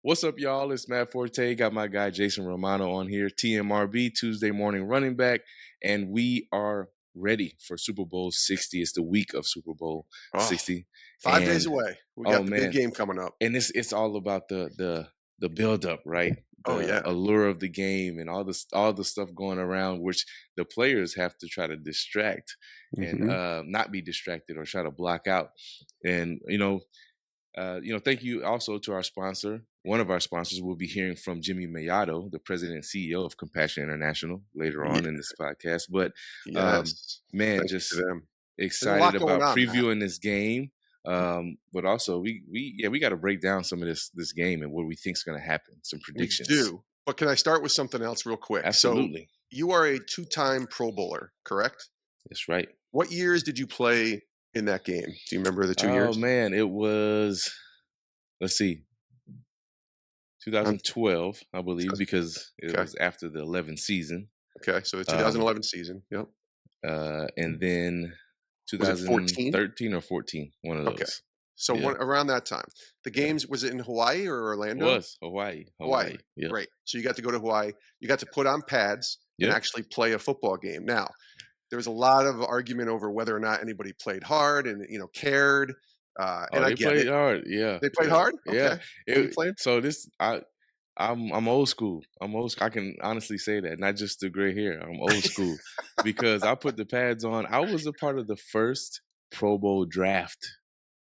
What's up, y'all? It's Matt Forte. Got my guy Jason Romano on here, TMRB, Tuesday morning running back, and we are ready for Super Bowl 60. It's the week of Super Bowl Oh, 60. 5 days And away. We oh got the big man, game coming up. and it's all about the build up, right? Oh, The yeah. allure of the game and all the stuff going around, which the players have to try to distract and Mhm. not be distracted or try to block out. And thank you also to our sponsor. One of our sponsors will be hearing from Jimmy Mellado, the president and CEO of Compassion International, later Ye on in this podcast. But yes. man, Thank you to just them. There's a excited lot going about on, Matt. previewing this game. But also we got to break down some of this game and what we think is going to happen. Some We predictions. do. But can I start with something else real quick? So, Absolutely, you are a two-time Pro Bowler, correct? that's right. What years did you play in that game? Do you remember the 2 Oh years? man, it was, let's see, Um, 2012, I believe, sounds because it okay. was after the 11th season. Okay, so the Um, 2011 season. Yep. and then Was it 14? 2013 or 14, one of Okay. those. So, Yeah, one around that time. The yeah. games was it in Hawaii or It Orlando? was Hawaii, Hawaii, Hawaii. Yep, great. So you got to go to Hawaii. You got to put on pads and yep. actually play a football game. Now, there was a lot of argument over whether or not anybody played hard and cared. And Oh, I they get played it. hard. Yeah, They played yeah, hard. yeah. Okay. When you It, played, so this, I'm old school. I can honestly say that, not just the gray hair. I'm old school because I put the pads on. I was a part of the first Pro Bowl draft.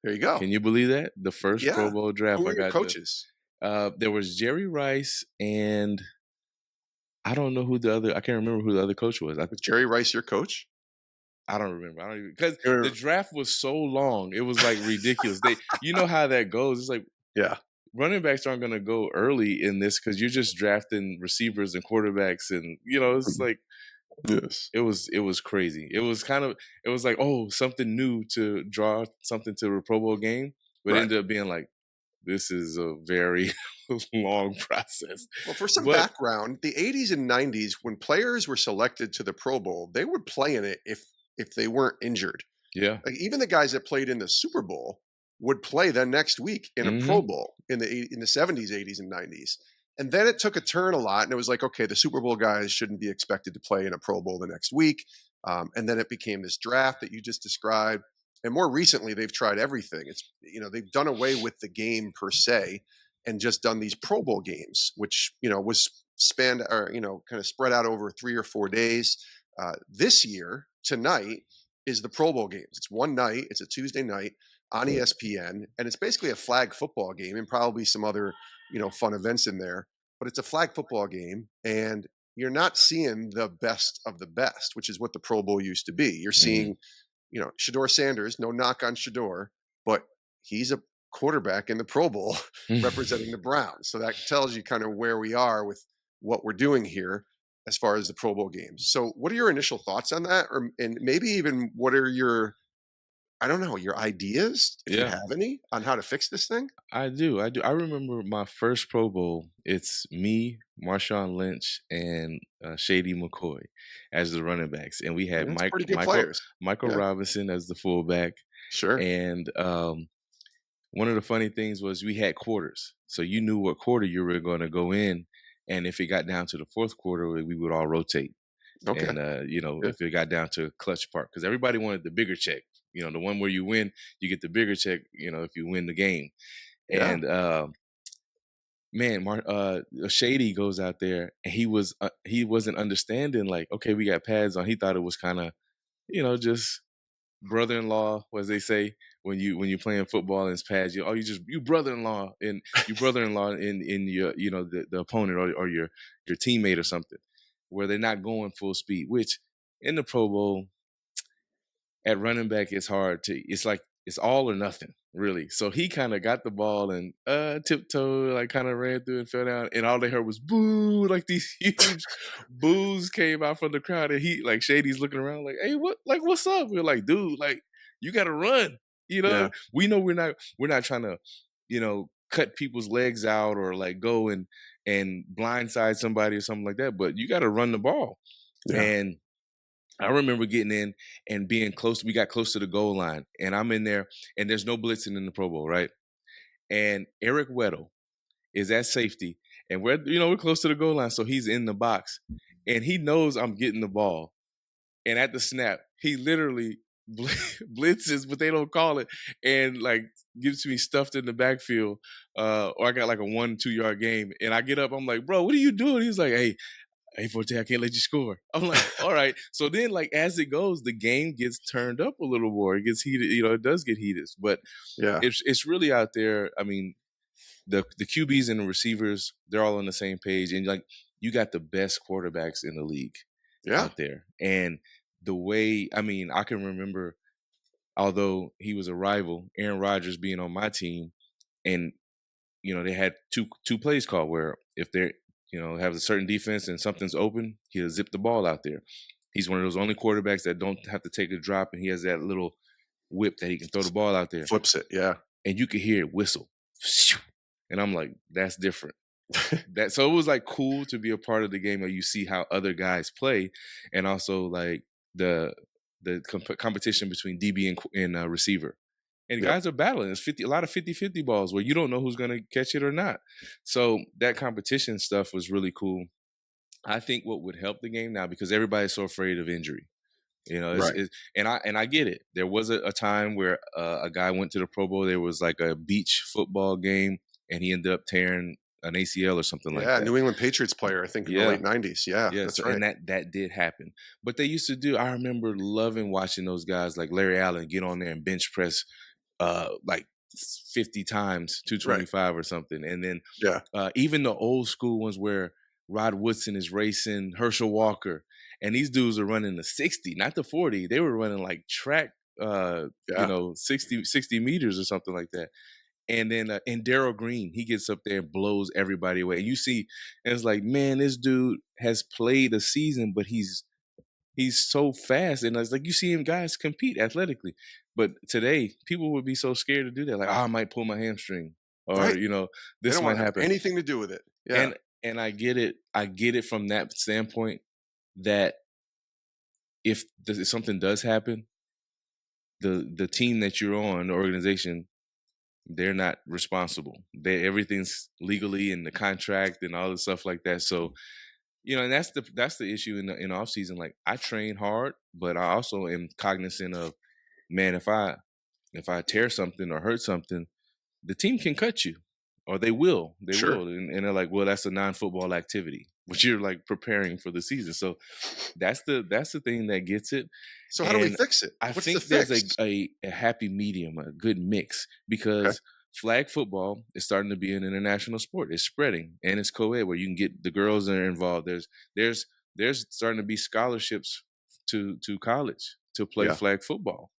there you go. Can you believe that? The first Pro Yeah. Bowl Who draft. were I your got coaches? there was Jerry Rice and I don't know who the other. I can't remember who the other coach was. Was Jerry Rice your coach? I don't remember. I don't even because the You're- draft was so long. It was like ridiculous. You know how that goes. It's like yeah. running backs aren't going to go early in this because you're just drafting receivers and quarterbacks, and it's like Yes. it was crazy. It was like, oh, something new to draw something to a Pro Bowl game, but it Right. ended up being like, this is a very long process. Well, for some But background, the 80s and 90s, when players were selected to the Pro Bowl, they would play in it if they weren't injured. yeah, Like even the guys that played in the Super Bowl would play the next week in a Pro hmm Bowl in the 70s, 80s, and 90s. And then it took a turn a lot, and it was like, okay, the Super Bowl guys shouldn't be expected to play in a Pro Bowl the next week. And then it became this draft that you just described. And more recently, they've tried everything. They've done away with the game per se, and just done these Pro Bowl games, which was spanned or kind of spread out over 3 or 4 days. This year, tonight is the Pro Bowl games. It's one night. It's a Tuesday night on ESPN, and it's basically a flag football game and probably some other fun events in there. But it's a flag football game, and you're not seeing the best of the best, which is what the Pro Bowl used to be. You're hmm seeing Shador Sanders. No knock on Shador, but he's a quarterback in the Pro Bowl representing the Browns. So that tells you kind of where we are with what we're doing here as far as the Pro Bowl games. So, what are your initial thoughts on that, and maybe even what are your I don't know your ideas, if you yeah. have any, on how to fix this thing? I do. I do. I remember my first Pro Bowl. It's me, Marshawn Lynch, and Shady McCoy as the running backs, and we had That's Mike pretty good Michael players. Michael Yeah, Robinson as the fullback. sure. And one of the funny things was we had quarters, so you knew what quarter you were going to go in, and if it got down to the fourth quarter, we would all rotate. Okay. And Yeah. if it got down to a clutch part, because everybody wanted the bigger check. The one where you win, you get the bigger check. If you win the game. Yeah. And man, Shady goes out there, and he wasn't understanding. Like, okay, we got pads on. He thought it was kind of just brother-in-law, as they say when you're playing football and it's pads. You brother-in-law and you brother-in-law in your the opponent or your teammate or something, where they're not going full speed. Which in the Pro Bowl at running back, it's hard to. It's like it's all or nothing, really. So he kind of got the ball and tiptoe, like kind of ran through and fell down, and all they heard was boo, like these huge boos came out from the crowd, and he like Shady's looking around like, hey, what's up? We're like, dude, like you got to run. Yeah. We know we're not trying to, cut people's legs out or like go and blindside somebody or something like that, but you got to run the ball. Yeah. And I remember getting in and being close. We got close to the goal line, and I'm in there, and there's no blitzing in the Pro Bowl, right? And Eric Weddle is at safety, and we're close to the goal line, so he's in the box, and he knows I'm getting the ball, and at the snap, he literally blitzes, but they don't call it, and like gives me stuffed in the backfield, or I got like a 1-2 yard game, and I get up, I'm like, bro, what are you doing? He's like, hey, Forte, I can't let you score. I'm like, all right. So then, like, as it goes, the game gets turned up a little more. It gets heated. It does get heated. But Yeah. it's really out there. I mean, the QBs and the receivers, they're all on the same page. And, like, you got the best quarterbacks in the league Yeah. out there. And the way, I mean, I can remember, although he was a rival, Aaron Rodgers being on my team, and they had two plays called where if they're have a certain defense and something's open, he'll zip the ball out there. He's one of those only quarterbacks that don't have to take a drop, and he has that little whip that he can throw the ball out there. Flips it, yeah. And you could hear it whistle. And I'm like, that's different. So it was like cool to be a part of the game where you see how other guys play, and also like the competition between DB and receiver. And Yep. guys are battling. It's a lot of 50-50 balls where you don't know who's going to catch it or not. So that competition stuff was really cool. I think what would help the game now, because everybody's so afraid of injury, Right. and I get it. There was a time where a guy went to the Pro Bowl. There was like a beach football game, and he ended up tearing an ACL or something like Yeah, that. New England Patriots player, I think in the late 90s. Yeah, Yeah, that's so, right. and that did happen. But they used to do, I remember loving watching those guys like Larry Allen get on there and bench press like 50 times Right. 225 or something. And then Yeah. even the old school ones where Rod Woodson is racing Herschel Walker, and these dudes are running the 60, not the 40. They were running like track, Yeah. 60 meters or something like that. And then and Darryl Green, he gets up there and blows everybody away. And you see, and it's like, man, this dude has played a season, but he's so fast, and it's like you see him guys compete athletically. But today, people would be so scared to do that. Like, I might pull my hamstring, or Right. They this don't might want to have happen. anything to do with it. Yeah. And I get it. I get it from that standpoint that if something does happen, the team that you're on, the organization, they're not responsible. Everything's legally in the contract and all the stuff like that. So and that's the issue in off season. Like, I train hard, but I also am cognizant of, man, if I tear something or hurt something, the team can cut you, or they will, Sure. and they're like, well, that's a non-football activity, but you're like preparing for the season. So that's the thing that gets it. So how do we And fix it? I What's the think there's fix? a happy medium, a good mix, Okay. because flag football is starting to be an international sport. It's spreading, and it's co-ed where you can get the girls that are involved. There's starting to be scholarships to college to play Yeah. flag football.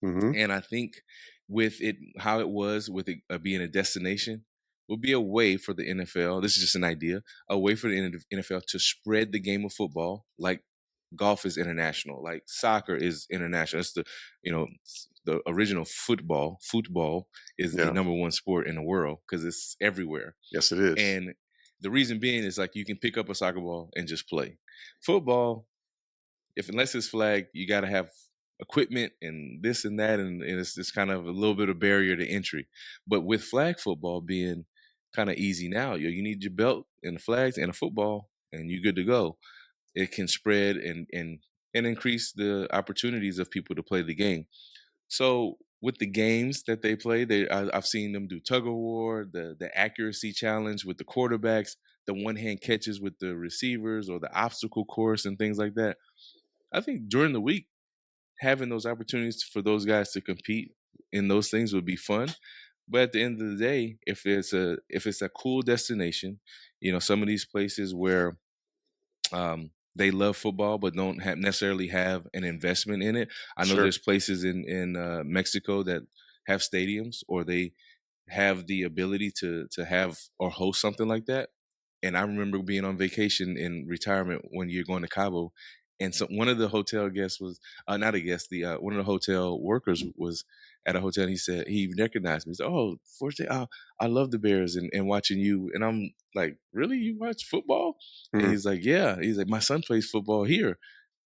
Mm-hmm. And I think with it, how it was with it being a destination, would be a way for the NFL. This is just an idea, a way for the NFL to spread the game of football, like golf is international, like soccer is international. It's the original football. Football is the Yeah. number one sport in the world because it's everywhere. Yes, it is. And the reason being is, like, you can pick up a soccer ball and just play. Football, unless it's flagged, you got to have equipment and this and that, and it's just kind of a little bit of barrier to entry. But with flag football being kind of easy now, you need your belt and the flags and a football, and you're good to go. It can spread and increase the opportunities of people to play the game. So with the games that they play, I've seen them do tug of war, the accuracy challenge with the quarterbacks, the one hand catches with the receivers, or the obstacle course and things like that. I think during the week, having those opportunities for those guys to compete in those things would be fun. But at the end of the day, if it's a cool destination, some of these places where they love football but don't necessarily have an investment in it. I know Sure. there's places in Mexico that have stadiums, or they have the ability to have or host something like that. And I remember being on vacation in retirement when you're going to Cabo, and so one of the hotel guests was not a guest. One of the hotel workers was at a hotel. And he said he recognized me. He said, "Oh, Forte, I love the Bears and watching you." And I'm like, "Really? You watch football?" And Mm-hmm. he's like, "Yeah." He's like, "My son plays football here."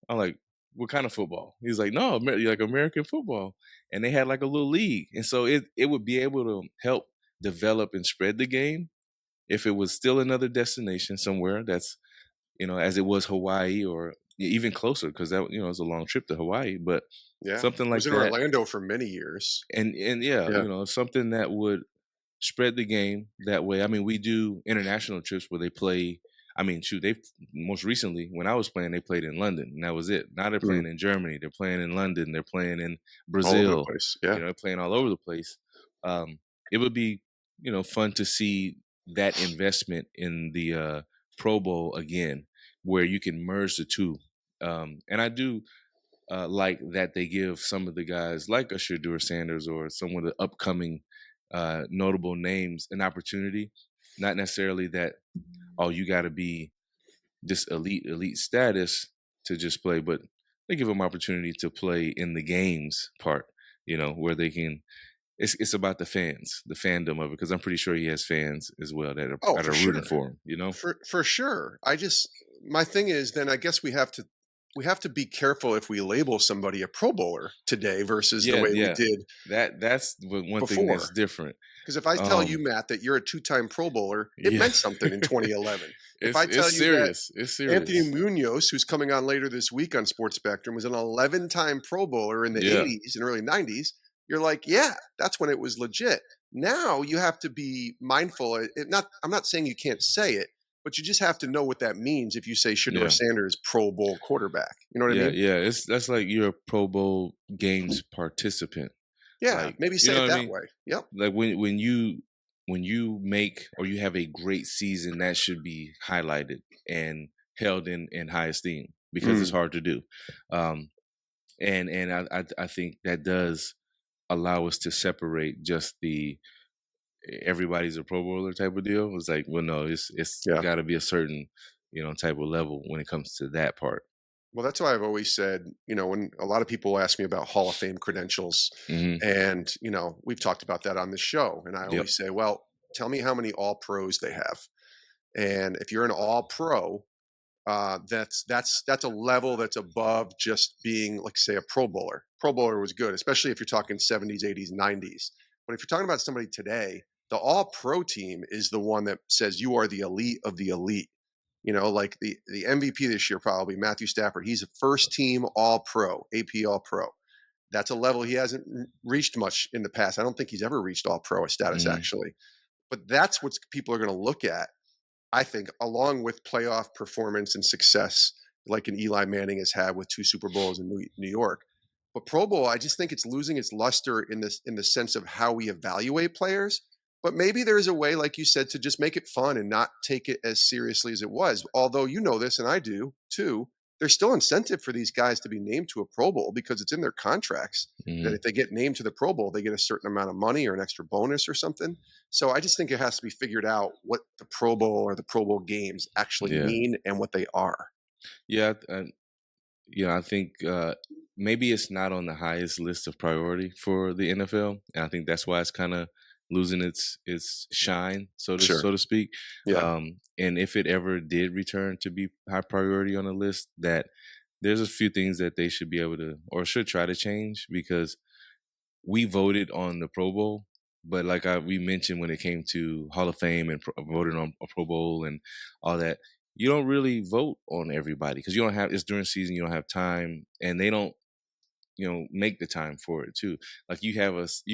I'm like, "What kind of football?" He's like, "No, like American football." And they had like a little league, and so it would be able to help develop and spread the game, if it was still another destination somewhere that's, as it was Hawaii or even closer, because that, it's a long trip to Hawaii, but Yeah. something I was like in that. Orlando for many years. And yeah, Yeah. something that would spread the game that way. I mean, we do international trips where they play. I mean, shoot, they most recently when I was playing, they played in London, and that was it. Now they're Mm. playing in Germany, they're playing in London, they're playing in All over the Brazil. place. Yeah. They're playing all over the place. It would be, fun to see that investment in the Pro Bowl again, where you can merge the two. And I do like that they give some of the guys like a Shadur Sanders or some of the upcoming notable names an opportunity. Not necessarily that, oh, you got to be this elite status to just play, but they give them opportunity to play in the games part, where they can. It's about the fans, the fandom of it, because I'm pretty sure he has fans as well that are, Oh, that for are rooting sure. for him. For sure. My thing is then I guess we have to be careful if we label somebody a Pro Bowler today versus the Yeah, way we yeah. did That's one thing that's before. different. Because if I tell you, Um, Matt, that you're a two-time Pro Bowler, it yeah. meant something in 2011. If I tell It's you that serious. It's Anthony serious. Munoz, who's coming on later this week on Sports Spectrum, was an 11-time Pro Bowler in the Yeah. 80s and early 90s, you're like, yeah, that's when it was legit. Now you have to be mindful. I'm not saying you can't say it, but you just have to know what that means if you say Shedeur Yeah. Sanders Pro Bowl quarterback. You know what I Yeah, mean? yeah. That's like you're a Pro Bowl games participant. Yeah, Like, maybe you say know it what I that mean? way. Yep. Like when you make or you have a great season, that should be highlighted and held in high esteem because it's Mm, hard to do. Um and I think that does allow us to separate just the everybody's a Pro Bowler type of deal. It's like, well, no, it's yeah. got to be a certain type of level when it comes to that part. Well, that's why I've always said, when a lot of people ask me about Hall of Fame credentials, Hmm. and, we've talked about that on this show, and I Yep. always say, well, tell me how many all pros they have. And if you're an all pro, that's a level that's above just being, like, say, a Pro Bowler. Pro Bowler was good, especially if you're talking 70s, 80s, 90s. But if you're talking about somebody today, the all pro team is the one that says you are the elite of the elite. Like the MVP this year, probably Matthew Stafford. He's a first team all pro, AP all pro. That's a level he hasn't reached much in the past. I don't think he's ever reached all pro status, Hmm. actually. But that's what people are going to look at, I think, along with playoff performance and success, like an Eli Manning has had with 2 Super Bowls in New York. But Pro Bowl, I just think it's losing its luster in the sense of how we evaluate players. But maybe there's a way, like you said, to just make it fun and not take it as seriously as it was. Although you know this, and I do too, there's still incentive for these guys to be named to a Pro Bowl because it's in their contracts that Hmm. if they get named to the Pro Bowl, they get a certain amount of money or an extra bonus or something. So I just think it has to be figured out what the Pro Bowl or the Pro Bowl games actually Yeah. mean and what they are. Yeah. I think maybe it's not on the highest list of priority for the NFL, and I think that's why it's kind of losing its shine, Sure. so to speak. Yeah. And if it ever did return to be high priority on the list, that there's a few things that they should be able to or should try to change because we voted on the Pro Bowl, but like we mentioned when it came to Hall of Fame and voting on a Pro Bowl and all that, you don't really vote on everybody because you don't have it's during season, you don't have time, and they don't make the time for it too. Like you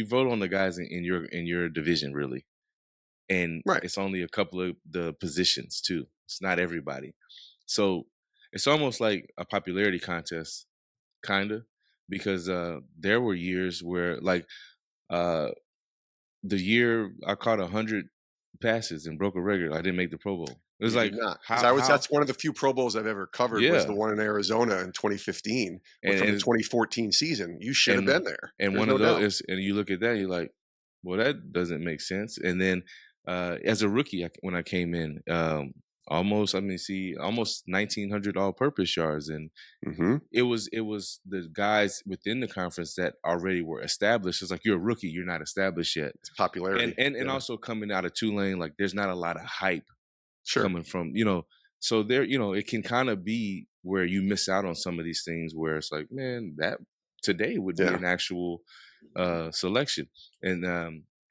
vote on the guys in your division really, and Right. it's only a couple of the positions too. It's not everybody, so it's almost like a popularity contest, kinda, because there were years where like uh the year I caught 100 passes and broke a record, I didn't make the Pro Bowl. It was You like did not, because how that's one of the few Pro Bowls I've ever covered was the yeah, one in Arizona in 2015 and from the and 2014 season. You should have and been there. and There's one no of those doubt. is, and you look at that, you're like, well, that doesn't make sense. And then as a rookie, when I came in, almost 1,900 all-purpose yards, and Hmm. it was the guys within the conference that already were established. It's like you're a rookie, you're not established yet, It's and popularity. and Yeah. also coming out of Tulane, like there's not a lot of hype Sure. coming from so there it can kind of be where you miss out on some of these things where it's like, man, that today would be Yeah. an actual selection.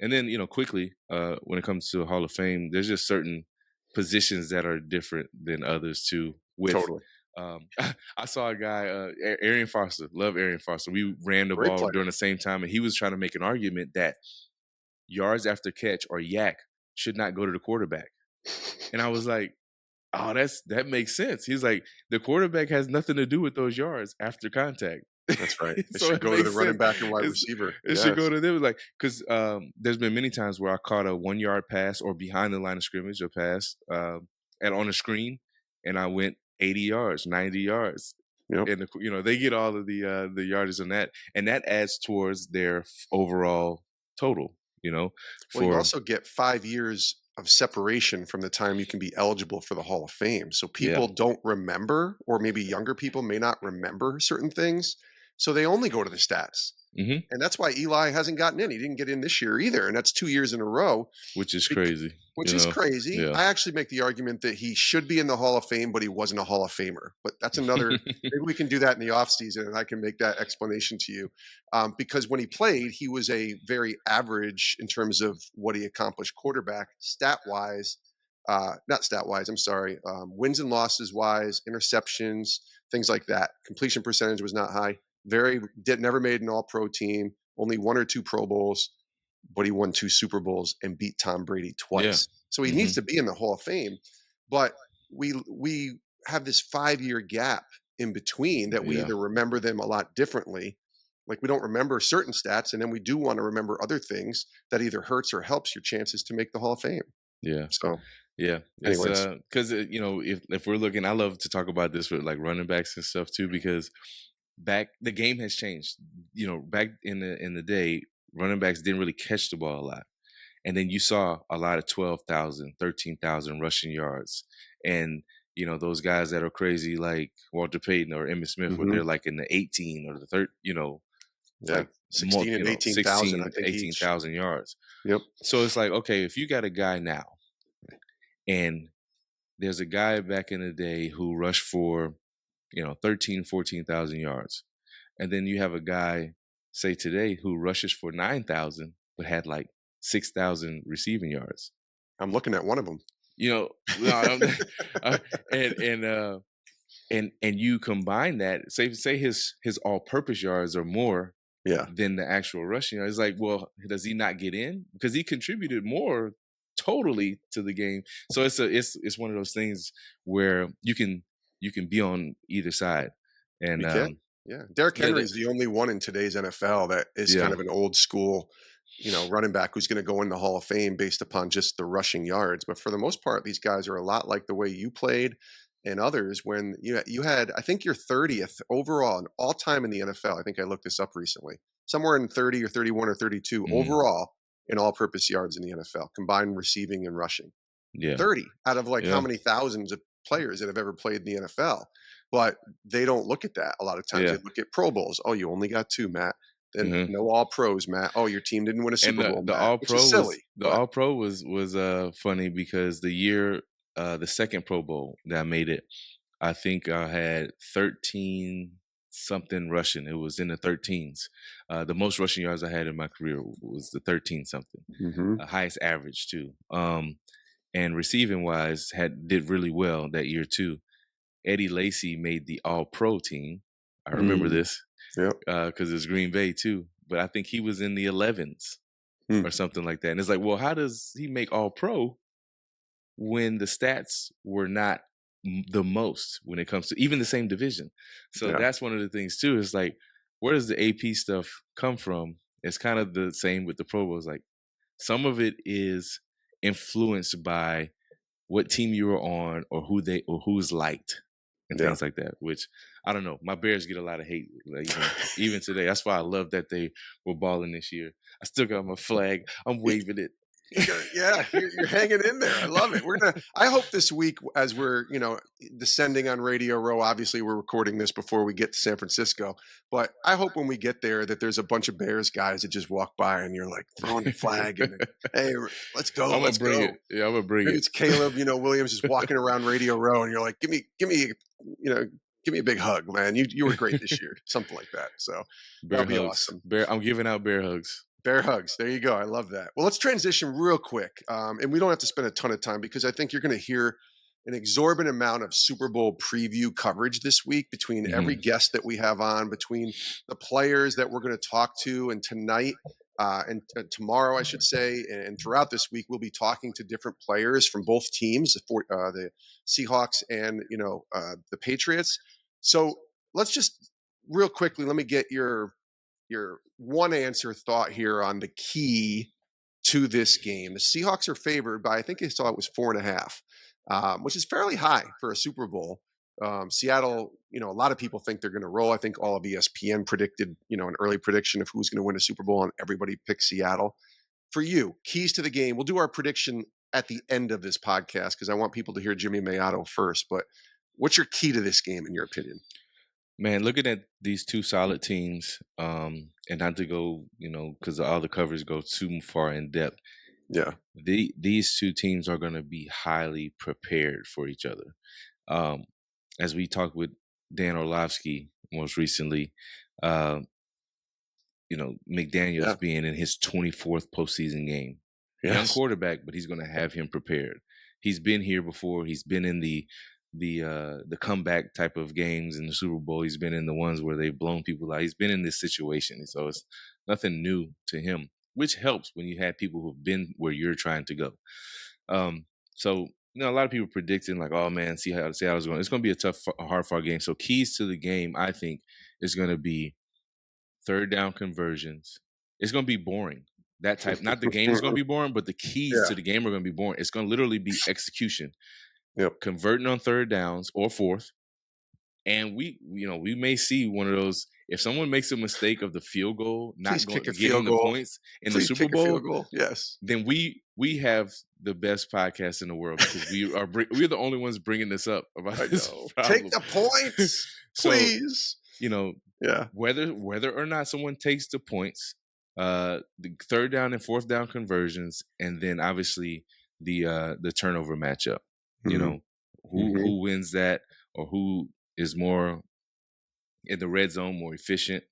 And then, quickly, when it comes to Hall of Fame, there's just certain positions that are different than others too. With Totally. I saw a guy, Arian Foster, love Arian Foster. We ran the Great ball player. during the same time, and he was trying to make an argument that yards after catch, or yak, should not go to the quarterback. And I was like, oh, that makes sense. He's like, the quarterback has nothing to do with those yards after contact. That's right. It So should it go to the makes running sense. back and wide receiver. It should go to them, like, because there's been many times where I caught a 1 yard pass or behind the line of scrimmage, a pass, and on a screen, and I went 80 yards, 90 yards. Yep. And they get all of the yardage on that, and that adds towards their overall total. Well, you also get 5 years of separation from the time you can be eligible for the Hall of Fame. So people don't remember, or maybe younger people may not remember certain things. So they only go to the stats. Mm-hmm. And that's why Eli hasn't gotten in. He didn't get in this year either. And that's 2 years in a row. Which is crazy. Which is crazy. Yeah. I actually make the argument that he should be in the Hall of Fame, but he wasn't a Hall of Famer. But that's another, maybe we can do that in the offseason and I can make that explanation to you. Because when he played, he was a very average in terms of what he accomplished quarterback, stat-wise. Not stat-wise, I'm sorry. Wins and losses wise, interceptions, things like that. Completion percentage was not high. Never made an all-pro team, only 1 or 2 Pro Bowls, but he won 2 Super Bowls and beat Tom Brady twice. Yeah. So he needs to be in the Hall of Fame. But we have this 5-year gap in between that we either remember them a lot differently, like we don't remember certain stats, and then we do want to remember other things that either hurts or helps your chances to make the Hall of Fame. Yeah. So yeah, anyways, because if we're looking, I love to talk about this with like running backs and stuff too, because the game has changed. Back in the day, running backs didn't really catch the ball a lot, and then you saw a lot of 12,000, 13,000 rushing yards, and those guys that are crazy like Walter Payton or Emmitt Smith, where they're like in the 18 or the 30, like 16 and 18,000, 18,000 yards. Yep. So it's like, okay, if you got a guy now, and there's a guy back in the day who rushed for 13, 14,000 yards. And then you have a guy, say today, who rushes for 9,000, but had like 6,000 receiving yards. I'm looking at one of them. And you combine that, say his all-purpose yards are more than the actual rushing yards. It's like, well, does he not get in? Because he contributed more totally to the game. So it's one of those things where you can be on either side. And Derrick Henry is the only one in today's NFL that is kind of an old school, running back who's going to go in the Hall of Fame based upon just the rushing yards. But for the most part, these guys are a lot like the way you played and others. When you had, I think, your 30th overall in all time in the NFL. I think I looked this up recently. Somewhere in 30 or 31 or 32 overall in all-purpose yards in the NFL, combined receiving and rushing. 30 out of how many thousands of players that have ever played in the NFL. But they don't look at that a lot of times. They look at Pro Bowls. Oh, you only got 2, Matt. Then no All-Pros, Matt. Oh, your team didn't win a Super Bowl, the Matt, All-Pro which is silly. All-Pro was funny because the year, the second Pro Bowl that I made it, I think I had 13 something rushing. It was in the 13s. The most rushing yards I had in my career was the 13 something. Highest average too. And receiving wise did really well that year too. Eddie Lacy made the All-Pro team. I remember this because it's Green Bay too. But I think he was in the 11s or something like that. And it's like, well, how does he make All-Pro when the stats were not the most when it comes to even the same division? So that's one of the things too. It's like, where does the AP stuff come from? It's kind of the same with the Pro Bowls. Like, some of it is influenced by what team you were on or who's liked and things like that, which I don't know. My Bears get a lot of hate, even today. That's why I love that they were balling this year. I still got my flag. I'm waving it. You're hanging in there. I love it. I hope this week, as we're, descending on Radio Row, obviously we're recording this before we get to San Francisco, but I hope when we get there that there's a bunch of Bears guys that just walk by and you're like throwing the flag and hey, let's go. I'm going to bring it. Yeah, I'm going to bring Maybe it. It's Caleb, Williams just walking around Radio Row and you're like, give me a big hug, man. You were great this year. Something like that. So that'll be awesome. I'm giving out bear hugs. Bear hugs. There you go. I love that. Well, let's transition real quick. And we don't have to spend a ton of time because I think you're going to hear an exorbitant amount of Super Bowl preview coverage this week between every guest that we have on, between the players that we're going to talk to, and tonight and tomorrow, I should say, and throughout this week, we'll be talking to different players from both teams, the Seahawks and the Patriots. So let's just real quickly, let me get your one answer thought here on the key to this game. The Seahawks are favored by, I think I saw it was 4.5, which is fairly high for a Super Bowl. Seattle, a lot of people think they're going to roll. I think all of ESPN predicted, an early prediction of who's going to win a Super Bowl, and everybody picked Seattle. For you, keys to the game. We'll do our prediction at the end of this podcast because I want people to hear Jimmy Mellado first. But what's your key to this game, in your opinion? Man, looking at these two solid teams, and not to go, because all the covers go too far in depth. Yeah. These two teams are going to be highly prepared for each other. As we talked with Dan Orlovsky most recently, McDaniels being in his 24th postseason game. Yes. Young quarterback, but he's going to have him prepared. He's been here before. He's been in the comeback type of games in the Super Bowl. He's been in the ones where they've blown people out. He's been in this situation. So it's nothing new to him, which helps when you have people who've been where you're trying to go. So a lot of people predicting like, oh man, see how Seattle's going. It's going to be a tough, hard-fought game. So keys to the game, I think, is going to be third down conversions. It's going to be boring. That type, not the game is going to be boring, but the keys to the game are going to be boring. It's going to literally be execution. Yep. Converting on third downs or fourth. And we may see one of those, if someone makes a mistake of the field goal, not getting the points in the Super Bowl, yes, then we have the best podcast in the world because we're the only ones bringing this up about this problem. Take the points, please. Whether or not someone takes the points, the third down and fourth down conversions, and then obviously the turnover matchup. Who wins that, or who is more in the red zone, more efficient.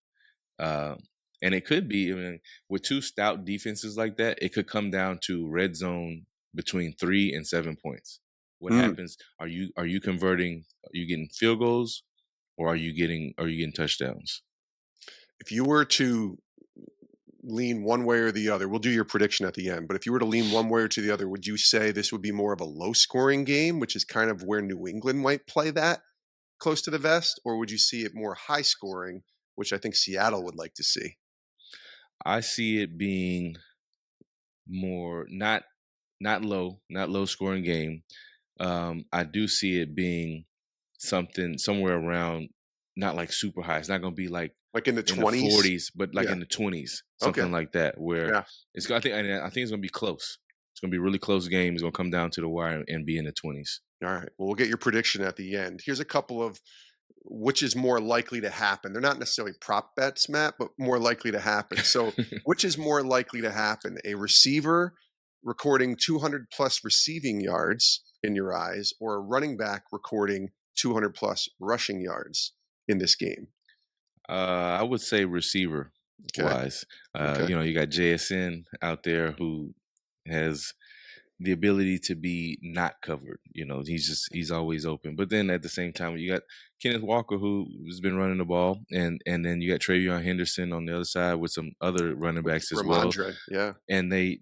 And it could be, with two stout defenses like that, it could come down to red zone between 3 and 7 points. What happens? Are you converting? Are you getting field goals, or are you getting touchdowns? If you were to lean one way or the other, we'll do your prediction at the end, but if you were to lean one way or to the other, would you say this would be more of a low scoring game, which is kind of where New England might play that close to the vest, or would you see it more high scoring, which I think Seattle would like to see? I see it being more not low scoring game. I do see it being somewhere around, not like super high. It's not going to be like in the 20s, 40s, but like in the 20s, something like that, where it's. I think it's going to be close. It's going to be a really close game. It's going to come down to the wire and be in the 20s. All right. Well, we'll get your prediction at the end. Here's a couple of which is more likely to happen. They're not necessarily prop bets, Matt, but more likely to happen. So which is more likely to happen? A receiver recording 200 plus receiving yards in your eyes, or a running back recording 200 plus rushing yards in this game? I would say receiver wise. You got JSN out there who has the ability to be not covered. He's always open. But then at the same time, you got Kenneth Walker, who has been running the ball, and then you got Travion Henderson on the other side with some other running backs as well. Yeah, and they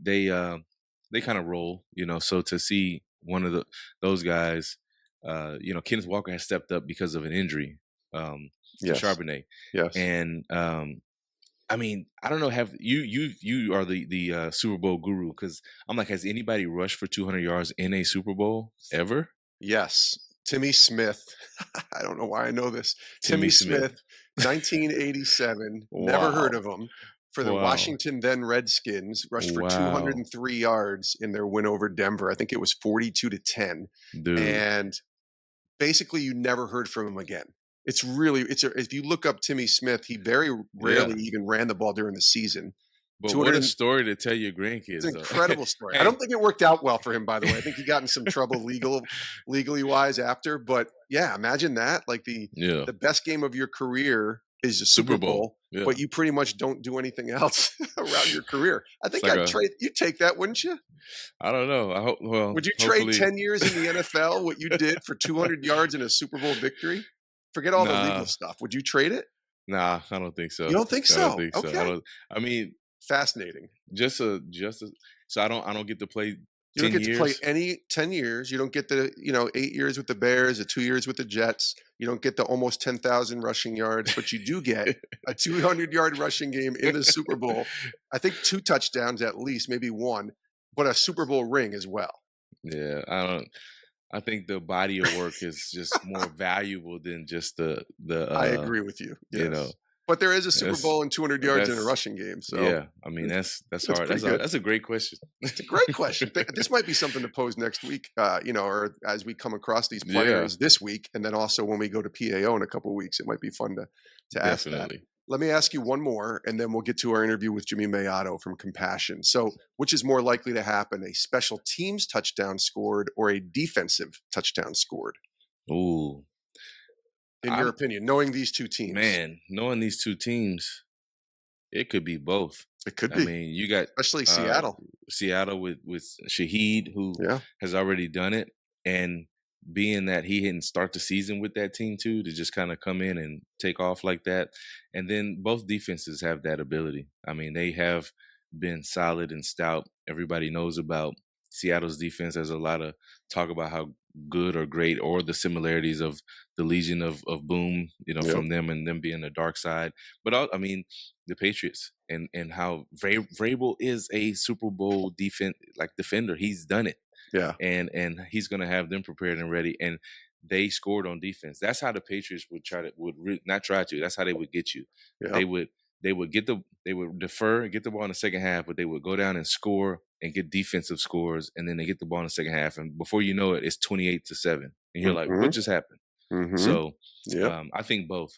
kind of roll. So to see one of those guys, Kenneth Walker has stepped up because of an injury. Charbonnet. Yes. And I don't know. Have you are the Super Bowl guru? Because I'm like, has anybody rushed for 200 yards in a Super Bowl ever? Yes, Timmy Smith. I don't know why I know this. Timmy Smith, 1987. Wow. Never heard of him. For the Washington then Redskins, rushed for 203 yards in their win over Denver. I think it was 42-10. Dude. And basically, you never heard from him again. If you look up Timmy Smith, he very rarely even ran the ball during the season. But what a story to tell your grandkids. It's an incredible story. I don't think it worked out well for him, by the way. I think he got in some trouble legally wise after. But yeah, imagine that. Like the best game of your career is a Super Super Bowl. Bowl, Yeah. but you pretty much don't do anything else around your career. I It's think like I'd trade. You'd take that, wouldn't you? I don't know. I hope, well, Would you trade hopefully, 10 years in the NFL, what you did for 200 yards and a Super Bowl victory? Forget all the legal nah, stuff. Would you trade it? nah, I don't think You so. don't think I don't so? think so. Okay. I mean, Fascinating. so I don't get to play You don't 10 get to play years. any 10 years. You don't get the, 8 years with the Bears, the 2 years with the Jets. You don't get the almost 10,000 rushing yards, but you do get a 200-yard rushing game in the Super Bowl. I think 2 touchdowns at least, maybe 1, but a Super Bowl ring as well. Yeah, I think the body of work is just more valuable than just the I agree with you. you know, Yes. But there is a Super that's Bowl and 200 yards in a that's rushing game. So yeah. I mean, that's that's hard. pretty good. That's a great question. It's a great question. This might be something to pose next week, or as we come across these Yeah, players this week, and then also when we go to PAO in a couple of weeks, it might be fun to ask that. definitely. Let me ask you one more, and then we'll get to our interview with Jimmy Mellado from Compassion. So, which is more likely to happen, a special teams touchdown scored or a defensive touchdown scored, Ooh, in your opinion, knowing these two teams? man, knowing these two teams, it could be both. It could I be, mean, you got especially Seattle. Seattle with Shaheed, who Yeah. has already done it, and being that he didn't start the season with that team too, to just kind of come in and take off like that. And then both defenses have that ability. I mean, they have been solid and stout. Everybody knows about Seattle's defense. There's a lot of talk about how good or great, or the similarities of the Legion of Boom, Yep. from them and them being the dark side. But I mean, the Patriots and how Vrabel is a Super Bowl defender. He's done it. Yeah. And he's going to have them prepared and ready. And they scored on defense. That's how the Patriots not try to. That's how they would get you. Yeah. They would defer and get the ball in the second half, but they would go down and score and get defensive scores, and then they get the ball in the second half, and before you know it, it's 28-7, and you're like, what just happened? So I think both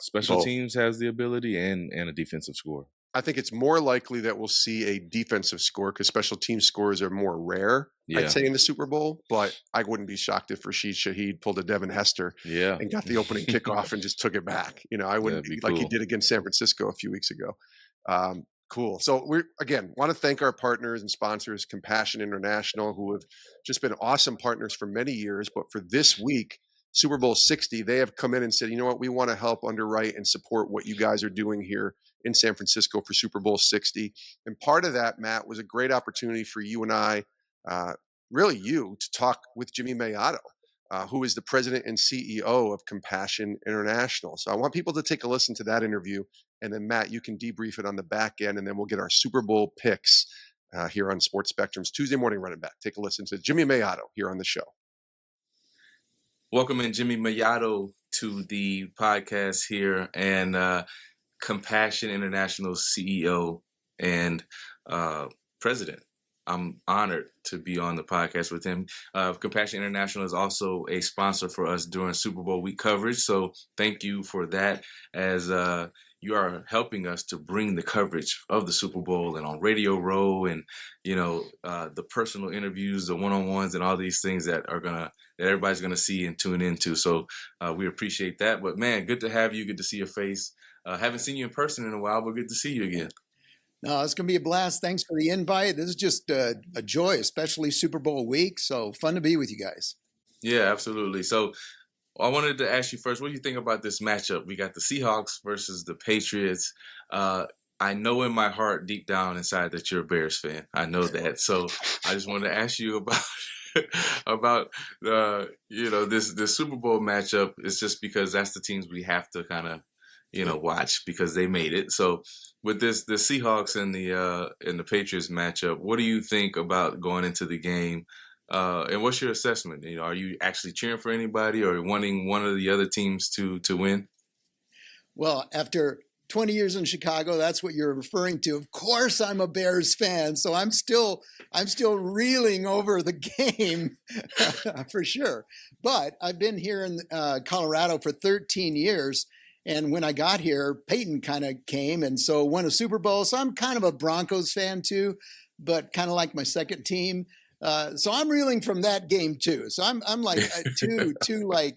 special teams has the ability and a defensive score. I think it's more likely that we'll see a defensive score because special team scores are more rare, I'd say, in the Super Bowl. But I wouldn't be shocked if Rashid Shaheed pulled a Devin Hester and got the opening kickoff and just took it back. I wouldn't be like he did against San Francisco a few weeks ago. Cool. So we again want to thank our partners and sponsors, Compassion International, who have just been awesome partners for many years. But for this week, Super Bowl 60, they have come in and said, you know what, we want to help underwrite and support what you guys are doing here in San Francisco for Super Bowl 60. And part of that, Matt, was a great opportunity for you and I, really you, to talk with Jimmy Mellado, who is the president and CEO of Compassion International. So I want people to take a listen to that interview. And then, Matt, you can debrief it on the back end, and then we'll get our Super Bowl picks here on Sports Spectrum's Tuesday Morning Running Back. Take a listen to Jimmy Mellado here on the show. Welcome in, Jimmy Mellado, to the podcast here, and Compassion International CEO and president. I'm honored to be on the podcast with him. Compassion International is also a sponsor for us during Super Bowl week coverage, so thank you for that, as you are helping us to bring the coverage of the Super Bowl and on Radio Row, and the personal interviews, the one-on-ones, and all these things that everybody's gonna see and tune into. So we appreciate that. But man, good to have you. Good to see your face. Haven't seen you in person in a while, but good to see you again. No, it's going to be a blast. Thanks for the invite. This is just a joy, especially Super Bowl week. So fun to be with you guys. Yeah, absolutely. So I wanted to ask you first, what do you think about this matchup? We got the Seahawks versus the Patriots. I know in my heart, deep down inside, that you're a Bears fan. I know that. So I just wanted to ask you about this Super Bowl matchup. It's just because that's the teams we have to kind of watch because they made it. So with the Seahawks and the Patriots matchup, what do you think about going into the game? And what's your assessment? Are you actually cheering for anybody or wanting one of the other teams to win? Well, after 20 years in Chicago, that's what you're referring to. Of course, I'm a Bears fan, so I'm still reeling over the game for sure. But I've been here in Colorado for 13 years. And when I got here, Peyton kind of came and so won a Super Bowl. So I'm kind of a Broncos fan too, but kind of like my second team. So I'm reeling from that game too. So I'm like two like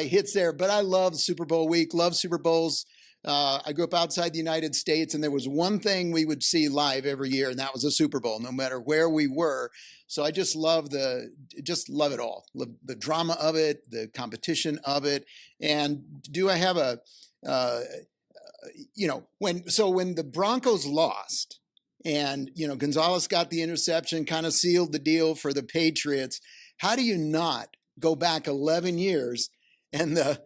hits there. But I love Super Bowl week, love Super Bowls. I grew up outside the United States, and there was one thing we would see live every year, and that was a Super Bowl, no matter where we were. So I just love it all, the drama of it, the competition of it. And do I have when the Broncos lost, and Gonzalez got the interception, kind of sealed the deal for the Patriots. How do you not go back 11 years and the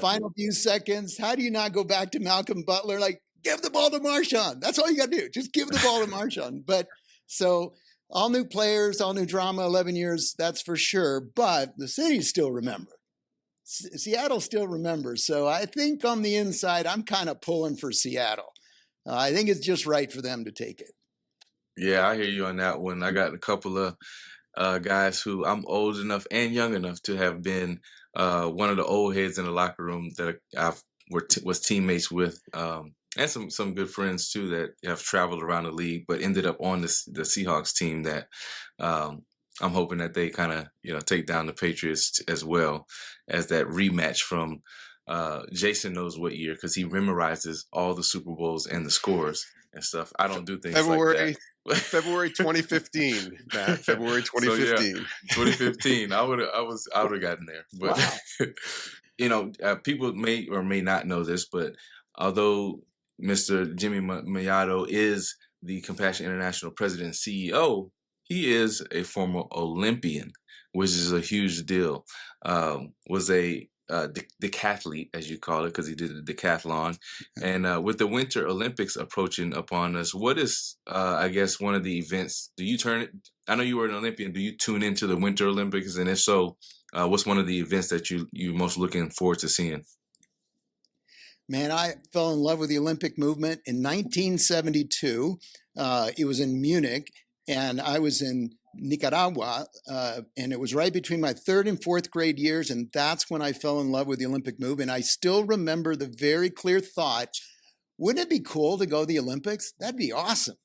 final few seconds? How do you not go back to Malcolm Butler? Like, give the ball to Marshawn. That's all you got to do. Just give the ball to Marshawn. But so all new players, all new drama, 11 years, that's for sure. But the city still remember. Seattle still remembers. So I think on the inside, I'm kind of pulling for Seattle. I think it's just right for them to take it. Yeah, I hear you on that one. I got a couple of guys who I'm old enough and young enough to have been one of the old heads in the locker room that I was teammates with, and some good friends too that have traveled around the league, but ended up on the Seahawks team that I'm hoping that they kind of take down the Patriots as well as that rematch from Jason knows what year, because he memorizes all the Super Bowls and the scores and stuff. I don't do things like that. February 2015, Matt. February 2015. So, yeah, 2015. I would have gotten there. But wow. People may or may not know this, but although Mr. Jimmy Mellado is the Compassion International president and CEO, he is a former Olympian, which is a huge deal. Was a decathlete, as you call it, because he did a decathlon. And with the Winter Olympics approaching upon us, what is, I guess, one of the events? Do you I know you were an Olympian. Do you tune into the Winter Olympics? And if so, what's one of the events that you're most looking forward to seeing? Man, I fell in love with the Olympic movement in 1972. It was in Munich, and I was in Nicaragua, and it was right between my third and fourth grade years, and that's when I fell in love with the Olympic movement. I still remember the very clear thought, wouldn't it be cool to go to the Olympics? That'd be awesome.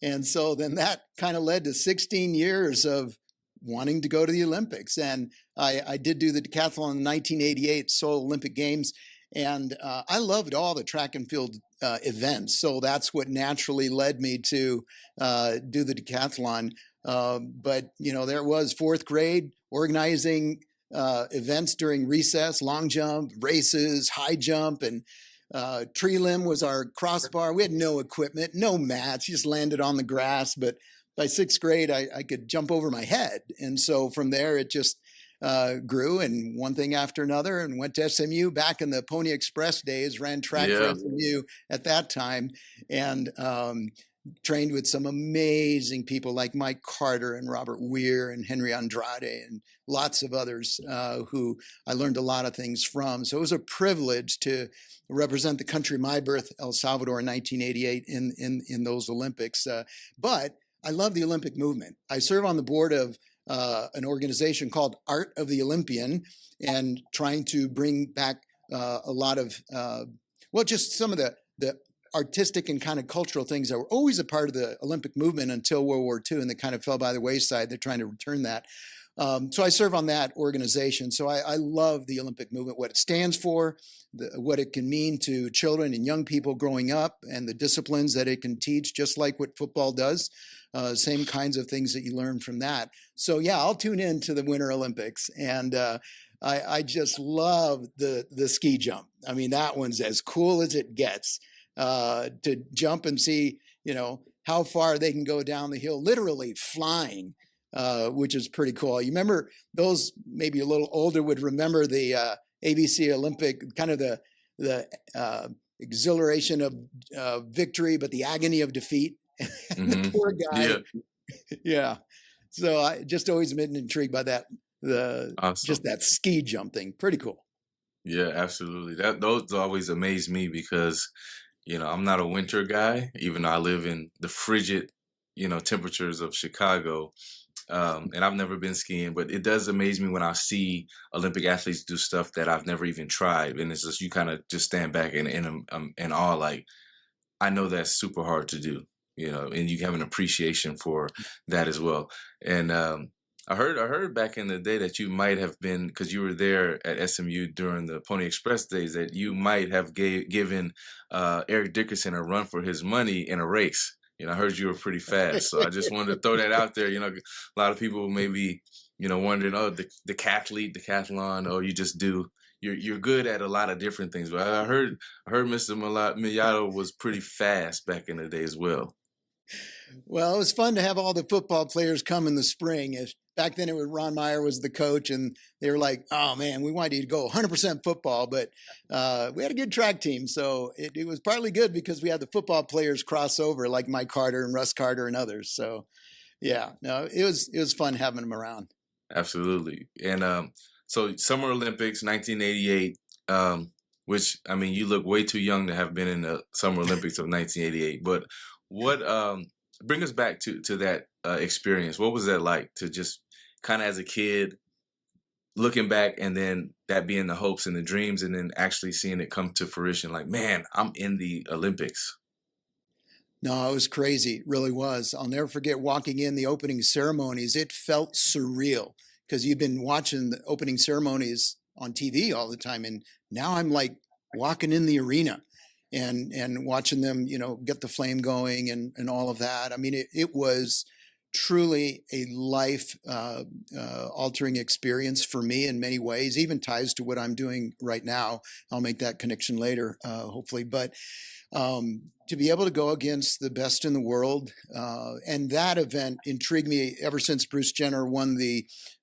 And so then that kind of led to 16 years of wanting to go to the Olympics. And I did do the decathlon in 1988 Seoul Olympic Games, and I loved all the track and field events. So that's what naturally led me to do the decathlon. But there was fourth grade organizing events during recess, long jump, races, high jump, and tree limb was our crossbar. We had no equipment, no mats, just landed on the grass. But by sixth grade, I could jump over my head. And so from there, it just grew, and one thing after another, and went to SMU back in the Pony Express days, ran track for SMU at that time, and trained with some amazing people like Mike Carter and Robert Weir and Henry Andrade and lots of others who I learned a lot of things from. So it was a privilege to represent the country of my birth, El Salvador, in 1988 in those Olympics. But I love the Olympic movement. I serve on the board of an organization called Art of the Olympian, and trying to bring back a lot of, just some of the artistic and kind of cultural things that were always a part of the Olympic movement until World War II, and they kind of fell by the wayside. They're trying to return that. So I serve on that organization. So I love the Olympic movement, what it stands for, what it can mean to children and young people growing up, and the disciplines that it can teach, just like what football does. Same kinds of things that you learn from that. So yeah, I'll tune in to the Winter Olympics, and I just love the ski jump. I mean, that one's as cool as it gets. To jump and see, how far they can go down the hill, literally flying, which is pretty cool. You remember, those maybe a little older would remember the ABC Olympic, kind of the exhilaration of victory, but the agony of defeat. The poor guy. Yeah. So I just always been intrigued by that. Awesome. Just that ski jump thing. Pretty cool. Yeah, absolutely. Those always amaze me because, I'm not a winter guy, even though I live in the frigid, temperatures of Chicago. And I've never been skiing, but it does amaze me when I see Olympic athletes do stuff that I've never even tried. And it's just, you kind of just stand back in awe, like, I know that's super hard to do, and you have an appreciation for that as well. And I heard back in the day that you might have been, because you were there at SMU during the Pony Express days, that you might have given Eric Dickerson a run for his money in a race. I heard you were pretty fast, so I just wanted to throw that out there. A lot of people maybe wondering, oh, the decathlon, oh, you just do. You're good at a lot of different things, but I heard Mr. Mellado was pretty fast back in the day as well. Well, it was fun to have all the football players come in the spring. Back then, Ron Meyer was the coach, and they were like, "Oh man, we wanted you to go 100% football," but we had a good track team, so it was partly good because we had the football players cross over, like Mike Carter and Russ Carter and others. So, yeah, no, it was fun having them around. Absolutely. And so Summer Olympics 1988, which, I mean, you look way too young to have been in the Summer Olympics of 1988, but what bring us back to that experience. What was that like to just kind of as a kid looking back, and then that being the hopes and the dreams, and then actually seeing it come to fruition, like, man, I'm in the Olympics? No, it was crazy. It really was. I'll never forget walking in the opening ceremonies. It felt surreal because you've been watching the opening ceremonies on TV all the time. And now I'm like walking in the arena and watching them, get the flame going and all of that. I mean, it was truly a life altering experience for me in many ways, even ties to what I'm doing right now. I'll make that connection later, hopefully. But to be able to go against the best in the world, and that event intrigued me ever since Bruce Jenner won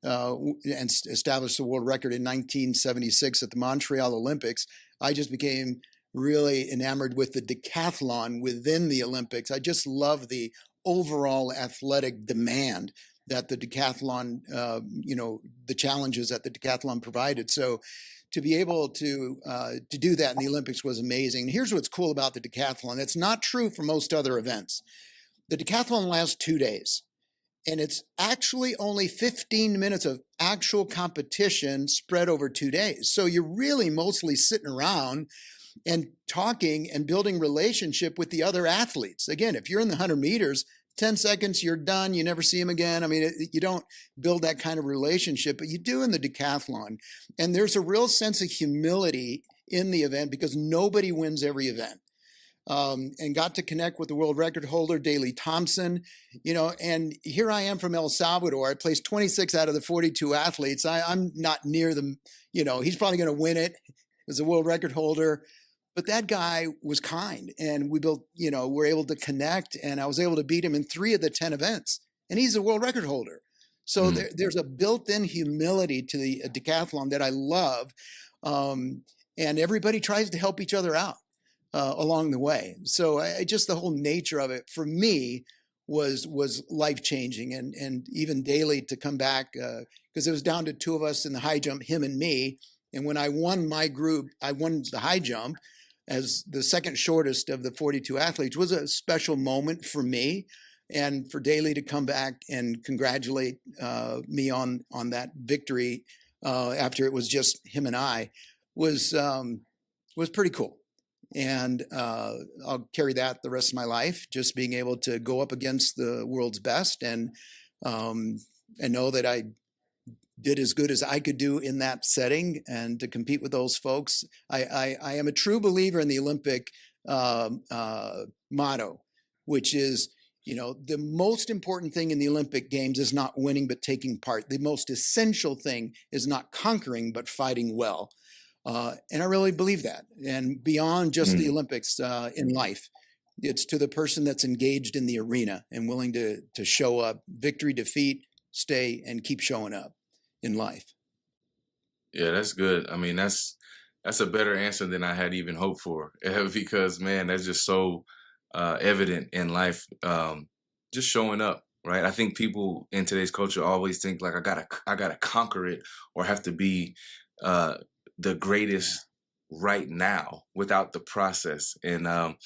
and established the world record in 1976 at the Montreal Olympics. I just became really enamored with the decathlon within the Olympics. I just love the overall athletic demand that the decathlon, the challenges that the decathlon provided. So to be able to do that in the Olympics was amazing. And here's what's cool about the decathlon. It's not true for most other events. The decathlon lasts 2 days, and it's actually only 15 minutes of actual competition spread over 2 days. So you're really mostly sitting around and talking and building relationship with the other athletes. Again, if you're in the 100 meters, 10 seconds, you're done. You never see them again. I mean, you don't build that kind of relationship, but you do in the decathlon. And there's a real sense of humility in the event because nobody wins every event. And got to connect with the world record holder, Daley Thompson, and here I am from El Salvador. I placed 26 out of the 42 athletes. I'm not near them. He's probably going to win it as a world record holder. But that guy was kind, and we we're able to connect, and I was able to beat him in 3 of the 10 events, and he's a world record holder. So there's a built-in humility to the decathlon that I love, and everybody tries to help each other out along the way. So just the whole nature of it for me was life-changing, and even Daley to come back because it was down to 2 of us in the high jump, him and me, and when I won my group, I won the high jump as the second shortest of the 42 athletes. Was a special moment for me, and for Daley to come back and congratulate me on that victory after it was just him and I was pretty cool. And I'll carry that the rest of my life, just being able to go up against the world's best and know that I did as good as I could do in that setting, and to compete with those folks. I am a true believer in the Olympic motto, which is, the most important thing in the Olympic Games is not winning, but taking part. The most essential thing is not conquering, but fighting well. And I really believe that. And beyond just the Olympics in life, it's to the person that's engaged in the arena and willing to show up, victory, defeat, stay, and keep showing up in life. Yeah, that's good. I mean, that's a better answer than I had even hoped for, because, man, that's just so evident in life. Just showing up, right? I think people in today's culture always think like I gotta conquer it or have to be the greatest right now without the process. And I'm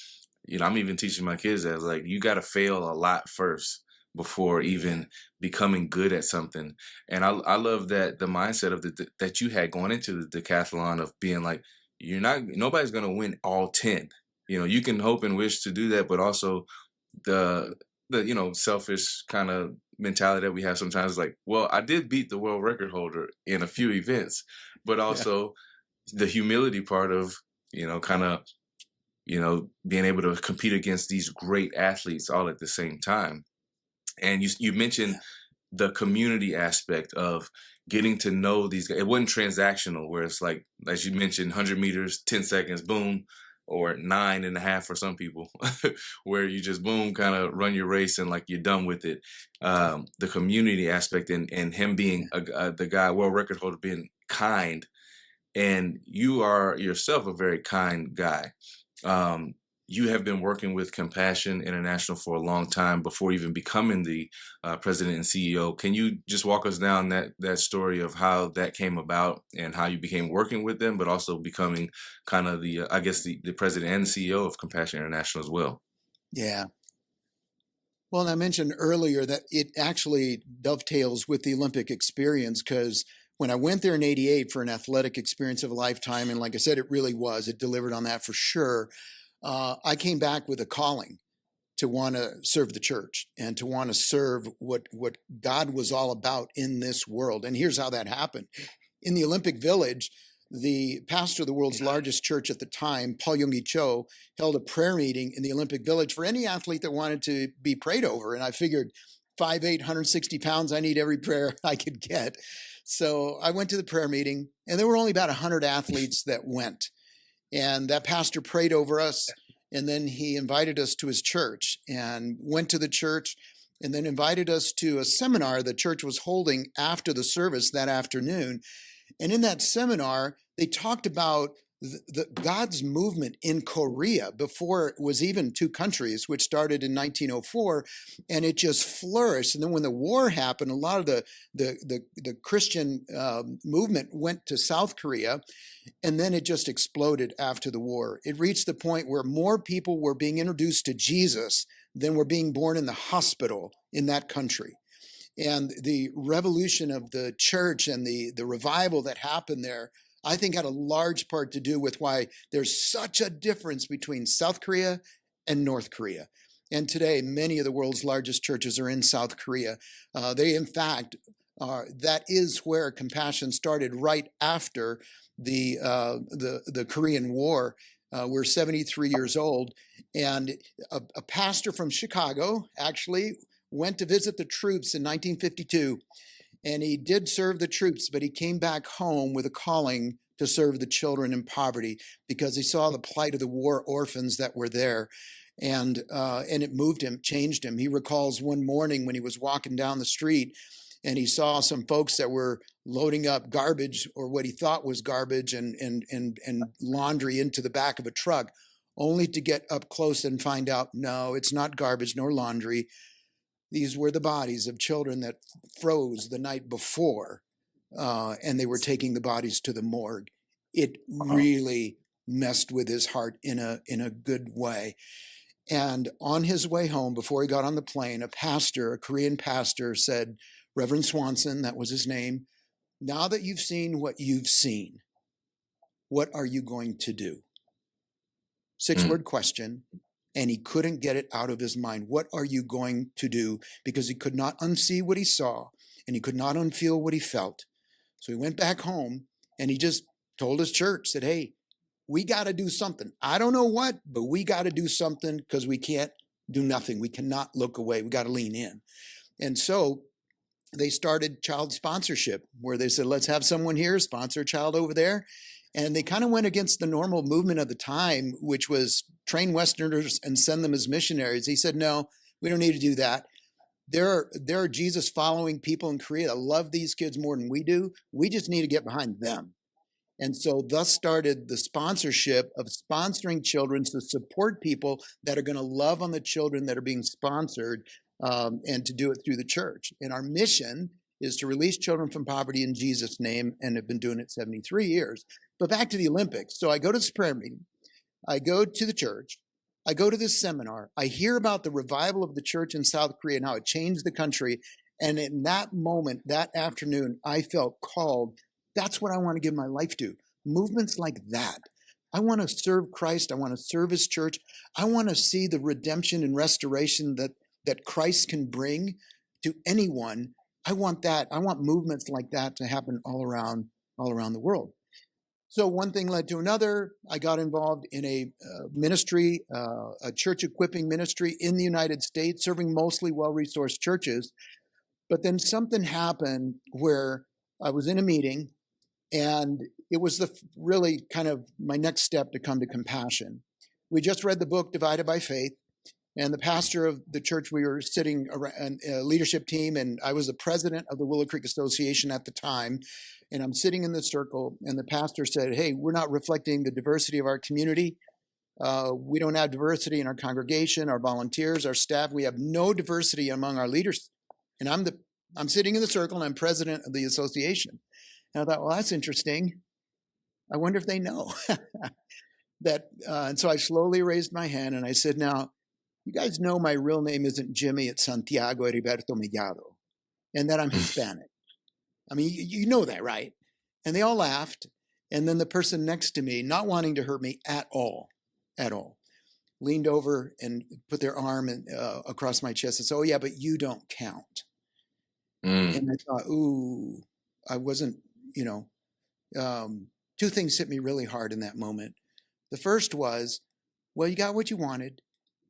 even teaching my kids that, like, you got to fail a lot first before even becoming good at something. And I love that the mindset of that you had going into the decathlon of being like, nobody's going to win all 10. You can hope and wish to do that, but also the selfish kind of, mentality that we have sometimes, like, well, I did beat the world record holder in a few events, but Yeah. also the humility part of, kind of, being able to compete against these great athletes all at the same time. And you mentioned the community aspect of getting to know these guys. It wasn't transactional, where it's like, as you mentioned, 100 meters, 10 seconds, boom, or 9.5 for some people, where you just boom, kind of run your race and like you're done with it. The community aspect and him being the guy, world record holder, being kind, and you are yourself a very kind guy. Um, you have been working with Compassion International for a long time before even becoming the president and CEO. Can you just walk us down that story of how that came about and how you became working with them, but also becoming kind of the, I guess, the president and CEO of Compassion International as well? Yeah. Well, and I mentioned earlier that it actually dovetails with the Olympic experience, because when I went there in '88 for an athletic experience of a lifetime, and like I said, it really was, it delivered on that for sure. I came back with a calling to want to serve the church and to want to serve what God was all about in this world. And here's how that happened. In the Olympic Village, the pastor of the world's largest church at the time, Paul Yonggi Cho, held a prayer meeting in the Olympic Village for any athlete that wanted to be prayed over. And I figured 5'8", 160 pounds, I need every prayer I could get. So I went to the prayer meeting, and there were only about 100 athletes that went. And that pastor prayed over us, and then he invited us to his church and went to the church, and then invited us to a seminar the church was holding after the service that afternoon. And in that seminar, they talked about the God's movement in Korea before it was even two countries, which started in 1904, and it just flourished. And then when the war happened, a lot of the Christian movement went to South Korea, and then it just exploded after the war. It reached the point where more people were being introduced to Jesus than were being born in the hospital in that country. And the revolution of the church and the revival that happened there, I think, had a large part to do with why there's such a difference between South Korea and North Korea. And today, many of the world's largest churches are in South Korea. They, in fact, that is where Compassion started right after the Korean War. We're 73 years old, and a pastor from Chicago actually went to visit the troops in 1952, and he did serve the troops, but he came back home with a calling to serve the children in poverty because he saw the plight of the war orphans that were there. And it moved him, changed him. He recalls one morning when he was walking down the street and he saw some folks that were loading up garbage, or what he thought was garbage, and laundry into the back of a truck, only to get up close and find out, no, it's not garbage nor laundry. These were the bodies of children that froze the night before, and they were taking the bodies to the morgue. It really messed with his heart in a good way. And on his way home, before he got on the plane, a Korean pastor said, Reverend Swanson, that was his name, now that you've seen what you've seen, what are you going to do? 6-word question. And he couldn't get it out of his mind. What are you going to do? Because he could not unsee what he saw, and he could not unfeel what he felt. So he went back home, and he just told his church, said, hey, we got to do something. I don't know what, but we got to do something, because we can't do nothing. We cannot look away. We got to lean in. And so they started child sponsorship, where they said, let's have someone here sponsor a child over there. And they kind of went against the normal movement of the time, which was train Westerners and send them as missionaries. He said, no, we don't need to do that. There are Jesus following people in Korea that love these kids more than we do. We just need to get behind them. And so thus started the sponsorship of sponsoring children to support people that are going to love on the children that are being sponsored, and to do it through the church. And our mission is to release children from poverty in Jesus' name, and have been doing it 73 years. But back to the Olympics. So I go to this prayer meeting. I go to the church. I go to this seminar. I hear about the revival of the church in South Korea and how it changed the country. And in that moment, that afternoon, I felt called. That's what I want to give my life to. Movements like that. I want to serve Christ. I want to serve his church. I want to see the redemption and restoration that Christ can bring to anyone. I want that. I want movements like that to happen all around the world. So one thing led to another. I got involved in a ministry, a church equipping ministry in the United States, serving mostly well-resourced churches. But then something happened where I was in a meeting, and it was really kind of my next step to come to compassion. We just read the book Divided by Faith, and the pastor of the church, we were sitting around a leadership team, and I was the president of the Willow Creek Association at the time. And I'm sitting in the circle, and the pastor said, "Hey, we're not reflecting the diversity of our community. We don't have diversity in our congregation, our volunteers, our staff. We have no diversity among our leaders." And I'm sitting in the circle, and I'm president of the association. And I thought, well, that's interesting. I wonder if they know that. And so I slowly raised my hand, and I said, "Now, you guys know my real name isn't Jimmy, it's Santiago Heriberto Mellado, and that I'm Hispanic. I mean, you know that, right?" And they all laughed. And then the person next to me, not wanting to hurt me at all, leaned over and put their arm across my chest and said, "Oh, yeah, but you don't count." And I thought, ooh, I wasn't, two things hit me really hard in that moment. The first was, well, you got what you wanted.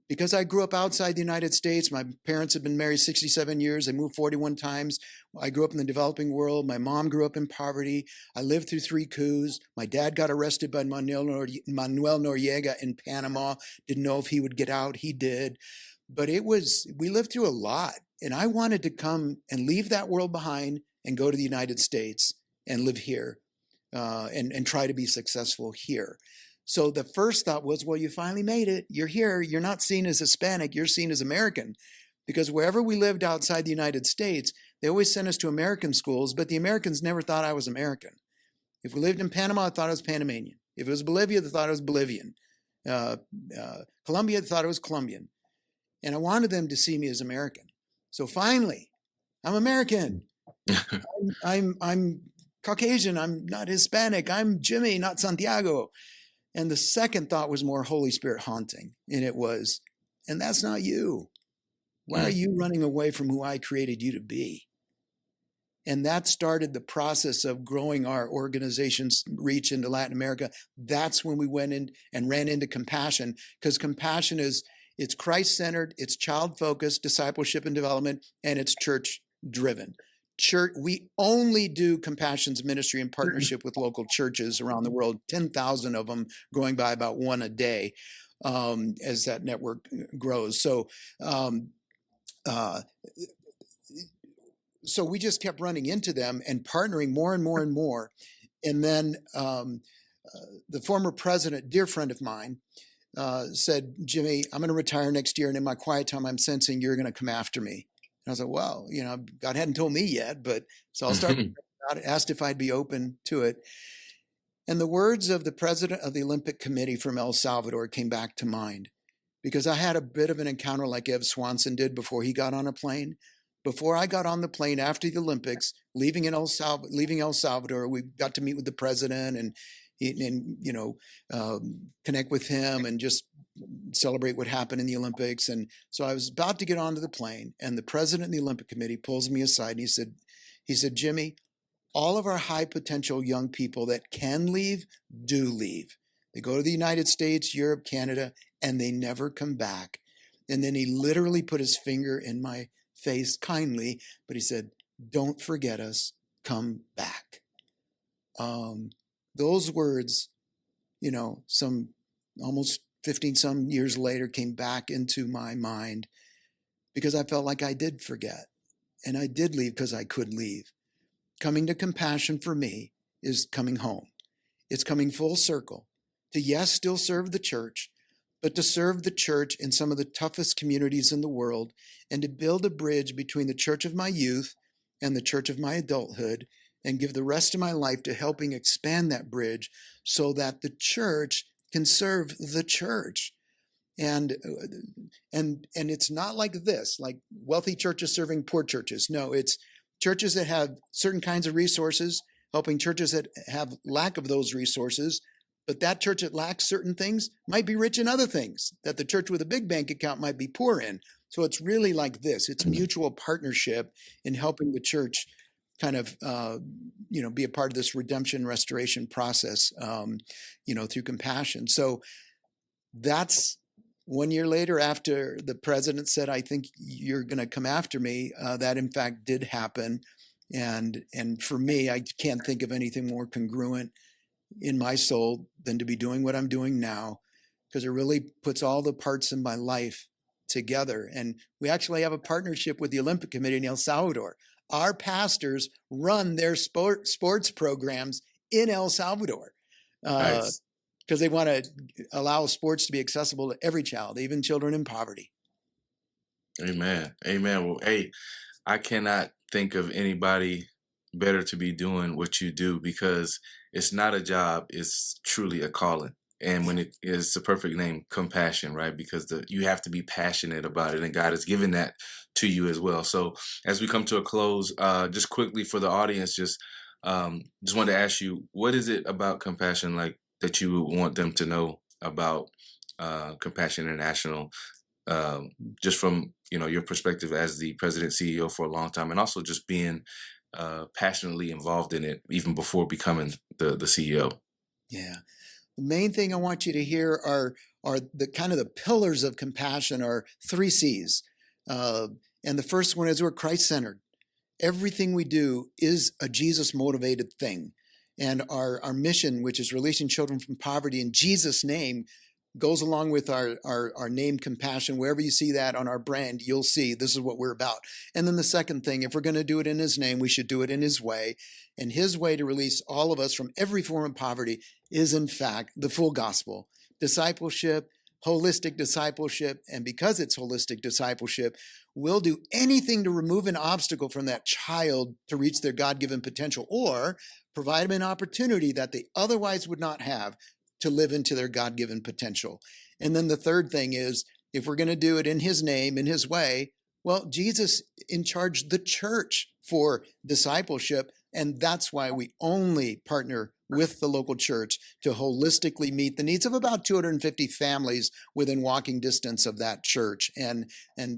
Because I grew up outside the United States, my parents had been married 67 years. They moved 41 times. I grew up in the developing world. My mom grew up in poverty. I lived through 3 coups. My dad got arrested by Manuel Noriega in Panama. Didn't know if he would get out. He did. But we lived through a lot. And I wanted to come and leave that world behind and go to the United States and live here and try to be successful here. So the first thought was, well, you finally made it. You're here. You're not seen as Hispanic. You're seen as American. Because wherever we lived outside the United States, they always sent us to American schools, but the Americans never thought I was American. If we lived in Panama, I thought I was Panamanian. If it was Bolivia, they thought I was Bolivian. Colombia, they thought I was Colombian. And I wanted them to see me as American. So finally, I'm American. I'm Caucasian. I'm not Hispanic. I'm Jimmy, not Santiago. And the second thought was more Holy Spirit haunting. And it was, and that's not you. Why are you running away from who I created you to be? And that started the process of growing our organization's reach into Latin America. That's when we went in and ran into compassion, because compassion it's Christ-centered, it's child-focused, discipleship and development, and it's church-driven. We only do compassion's ministry in partnership with local churches around the world, 10,000 of them, growing by about 1 a day as that network grows. So we just kept running into them and partnering more and more and more. And then the former president, dear friend of mine, said, "Jimmy, I'm going to retire next year. And in my quiet time, I'm sensing you're going to come after me." And I was like, well, God hadn't told me yet, but so I'll start. God asked if I'd be open to it. And the words of the president of the Olympic Committee from El Salvador came back to mind, because I had a bit of an encounter like Ev Swanson did before he got on a plane. Before I got on the plane after the Olympics, leaving El Salvador, we got to meet with the president and connect with him and just celebrate what happened in the Olympics. And so I was about to get onto the plane, and the president of the Olympic Committee pulls me aside and he said, "Jimmy, all of our high potential young people that can leave do leave. They go to the United States, Europe, Canada, and they never come back." And then he literally put his finger in my face kindly, but he said, "Don't forget us, come back." Those words, some almost 15 some years later came back into my mind, because I felt like I did forget, and I did leave because I could leave. Coming to compassion for me is coming home. It's coming full circle to, yes, still serve the church, but to serve the church in some of the toughest communities in the world, and to build a bridge between the church of my youth and the church of my adulthood, and give the rest of my life to helping expand that bridge so that the church can serve the church. And it's not like this, like wealthy churches serving poor churches. No, it's churches that have certain kinds of resources, helping churches that have lack of those resources. But that church that lacks certain things might be rich in other things that the church with a big bank account might be poor in. So it's really like this. It's mutual partnership in helping the church kind of, be a part of this redemption restoration process, through compassion. So that's 1 year later, after the president said, "I think you're going to come after me," that in fact did happen. And for me, I can't think of anything more congruent in my soul than to be doing what I'm doing now, because it really puts all the parts in my life together. And we actually have a partnership with the Olympic Committee in El Salvador. Our pastors run their sports programs in El Salvador Nice. because they want to allow sports to be accessible to every child, even children in poverty. Amen. Amen. Well, hey, I cannot think of anybody better to be doing what you do, because it's not a job, it's truly a calling. And when it is the perfect name, compassion, right? Because you have to be passionate about it, and God has given that to you as well. So as we come to a close, just quickly for the audience, just wanted to ask you, what is it about compassion like that you would want them to know about Compassion International, just from your perspective as the president CEO for a long time, and also just being passionately involved in it even before becoming the CEO? Yeah. The main thing I want you to hear are the kind of the pillars of compassion are 3 C's. And the first one is we're Christ-centered. Everything we do is a Jesus-motivated thing. And our mission, which is releasing children from poverty in Jesus' name, goes along with our name, compassion. Wherever you see that on our brand, you'll see this is what we're about. And then the second thing, if we're going to do it in his name, we should do it in his way. And his way to release all of us from every form of poverty is, in fact, the full gospel. Discipleship, holistic discipleship. And because it's holistic discipleship, we'll do anything to remove an obstacle from that child to reach their God-given potential, or provide them an opportunity that they otherwise would not have to live into their God-given potential. And then the third thing is, if we're going to do it in his name, in his way, well, Jesus in charge the church for discipleship. And that's why we only partner with the local church to holistically meet the needs of about 250 families within walking distance of that church. And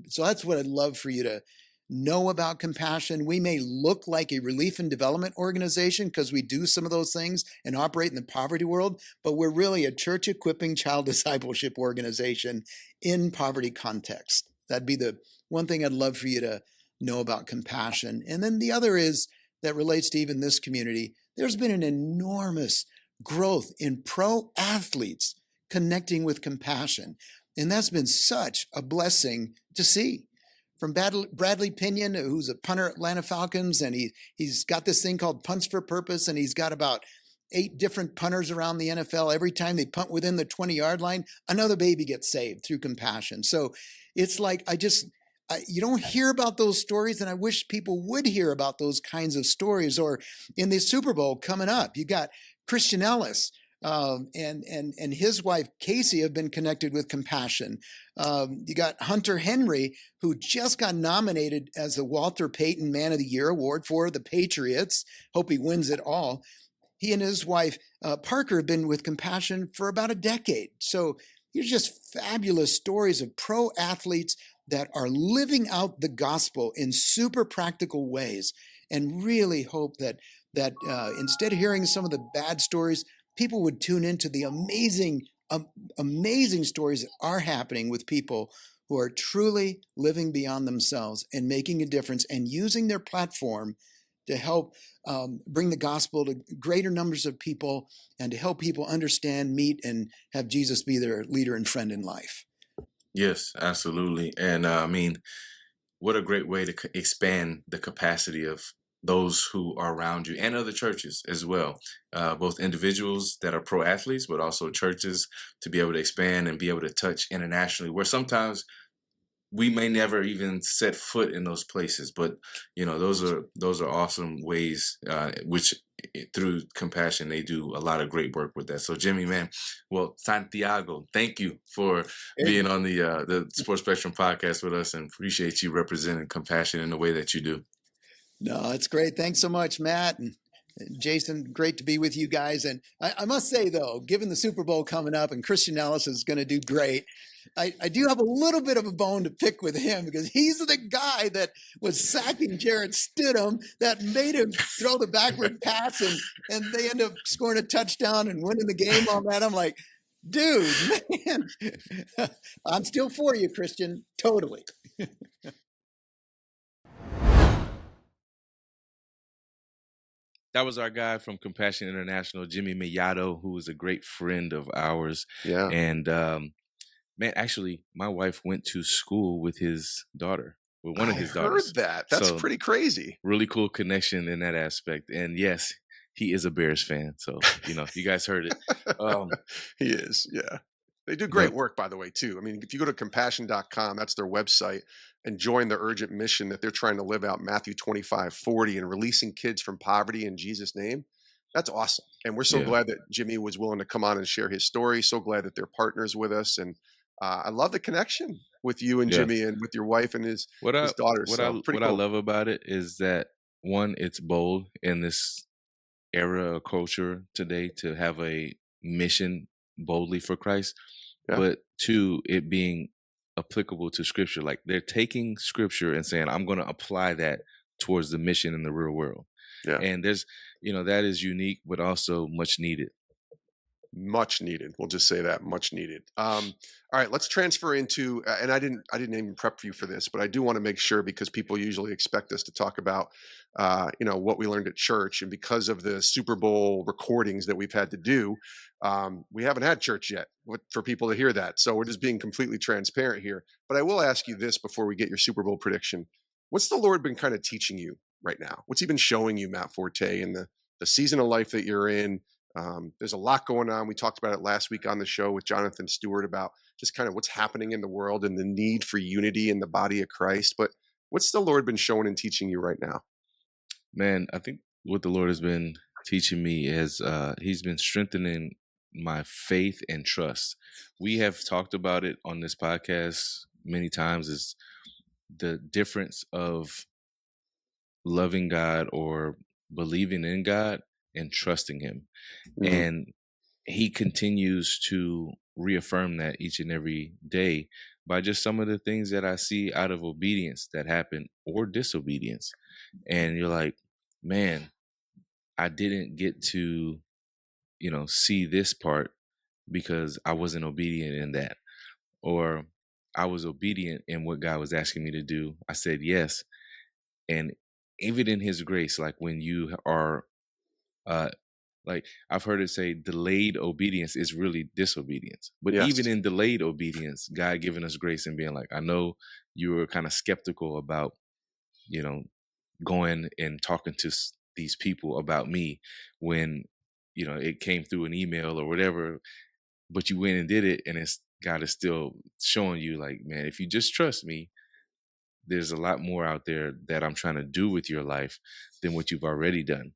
so that's what I'd love for you to know about compassion. We may look like a relief and development organization because we do some of those things and operate in the poverty world, but we're really a church equipping child discipleship organization in poverty context. That'd be the one thing I'd love for you to know about compassion. And then the other is that relates to even this community. There's been an enormous growth in pro athletes connecting with compassion. And that's been such a blessing to see. From Bradley Pinion, who's a punter at Atlanta Falcons, and he's got this thing called Punts for Purpose, and he's got about 8 different punters around the NFL. Every time they punt within the 20-yard line, another baby gets saved through compassion. So it's like you don't hear about those stories, and I wish people would hear about those kinds of stories. Or in the Super Bowl coming up, you got Christian Ellis and his wife Casey have been connected with compassion. You got Hunter Henry, who just got nominated as the Walter Payton Man of the Year award for the Patriots. Hope he wins it all. He and his wife Parker have been with compassion for about a decade. So these are just fabulous stories of pro athletes that are living out the gospel in super practical ways, and really hope that instead of hearing some of the bad stories, people would tune into the amazing stories that are happening with people who are truly living beyond themselves and making a difference and using their platform to help bring the gospel to greater numbers of people and to help people understand, meet, and have Jesus be their leader and friend in life. Yes, absolutely. And I mean, what a great way to expand the capacity of those who are around you and other churches as well, both individuals that are pro athletes, but also churches to be able to expand and be able to touch internationally, where sometimes we may never even set foot in those places. But those are awesome ways, which through compassion they do a lot of great work with that. So Jimmy, man, well, Santiago, thank you for being on the Sports Spectrum podcast with us, and appreciate you representing compassion in the way that you do. No, it's great. Thanks so much, Matt. And Jason, great to be with you guys. And I must say, though, given the Super Bowl coming up and Christian Ellis is going to do great, I do have a little bit of a bone to pick with him because he's the guy that was sacking Jarrett Stidham that made him throw the backward pass and they end up scoring a touchdown and winning the game on that. I'm like, dude, man, I'm still for you, Christian. Totally. That was our guy from Compassion International, Jimmy Mellado, who is a great friend of ours. Yeah. And man, actually, my wife went to school with his daughter, with one of his daughters. I heard that. That's pretty crazy. Really cool connection in that aspect. And yes, he is a Bears fan. So, you guys heard it. He is, yeah. They do great work, by the way, too. I mean, if you go to compassion.com, that's their website, and join the urgent mission that they're trying to live out Matthew 25:40 and releasing kids from poverty in Jesus' name. That's awesome. And we're so glad that Jimmy was willing to come on and share his story. So glad that they're partners with us. And I love the connection with you and Jimmy and with your wife and his daughter. What I love about it is that, one, it's bold in this era of culture today to have a mission boldly for Christ, but two, it being applicable to scripture. Like they're taking scripture and saying, I'm going to apply that towards the mission in the real world. Yeah. And there's, that is unique, but also much needed. Much needed. We'll just say that, much needed. All right, let's transfer into, and I didn't even prep you for this, but I do want to make sure, because people usually expect us to talk about, what we learned at church, and because of the Super Bowl recordings that we've had to do, we haven't had church yet for people to hear that. So we're just being completely transparent here. But I will ask you this before we get your Super Bowl prediction. What's the Lord been kind of teaching you right now? What's he been showing you, Matt Forte, in the season of life that you're in? There's a lot going on. We talked about it last week on the show with Jonathan Stewart about just kind of what's happening in the world and the need for unity in the body of Christ. But what's the Lord been showing and teaching you right now? Man, I think what the Lord has been teaching me is he's been strengthening my faith and trust. We have talked about it on this podcast many times, is the difference of loving God or believing in God and trusting him. Mm-hmm. And he continues to reaffirm that each and every day by just some of the things that I see out of obedience that happen, or disobedience. And you're like, man, I didn't get to, see this part because I wasn't obedient in that. Or I was obedient in what God was asking me to do. I said yes. And even in his grace, like when you are, like I've heard it say, delayed obedience is really disobedience. But even in delayed obedience, God giving us grace and being like, I know you were kind of skeptical about, going and talking to these people about me when, it came through an email or whatever, but you went and did it. And God is still showing you, like, man, if you just trust me, there's a lot more out there that I'm trying to do with your life than what you've already done.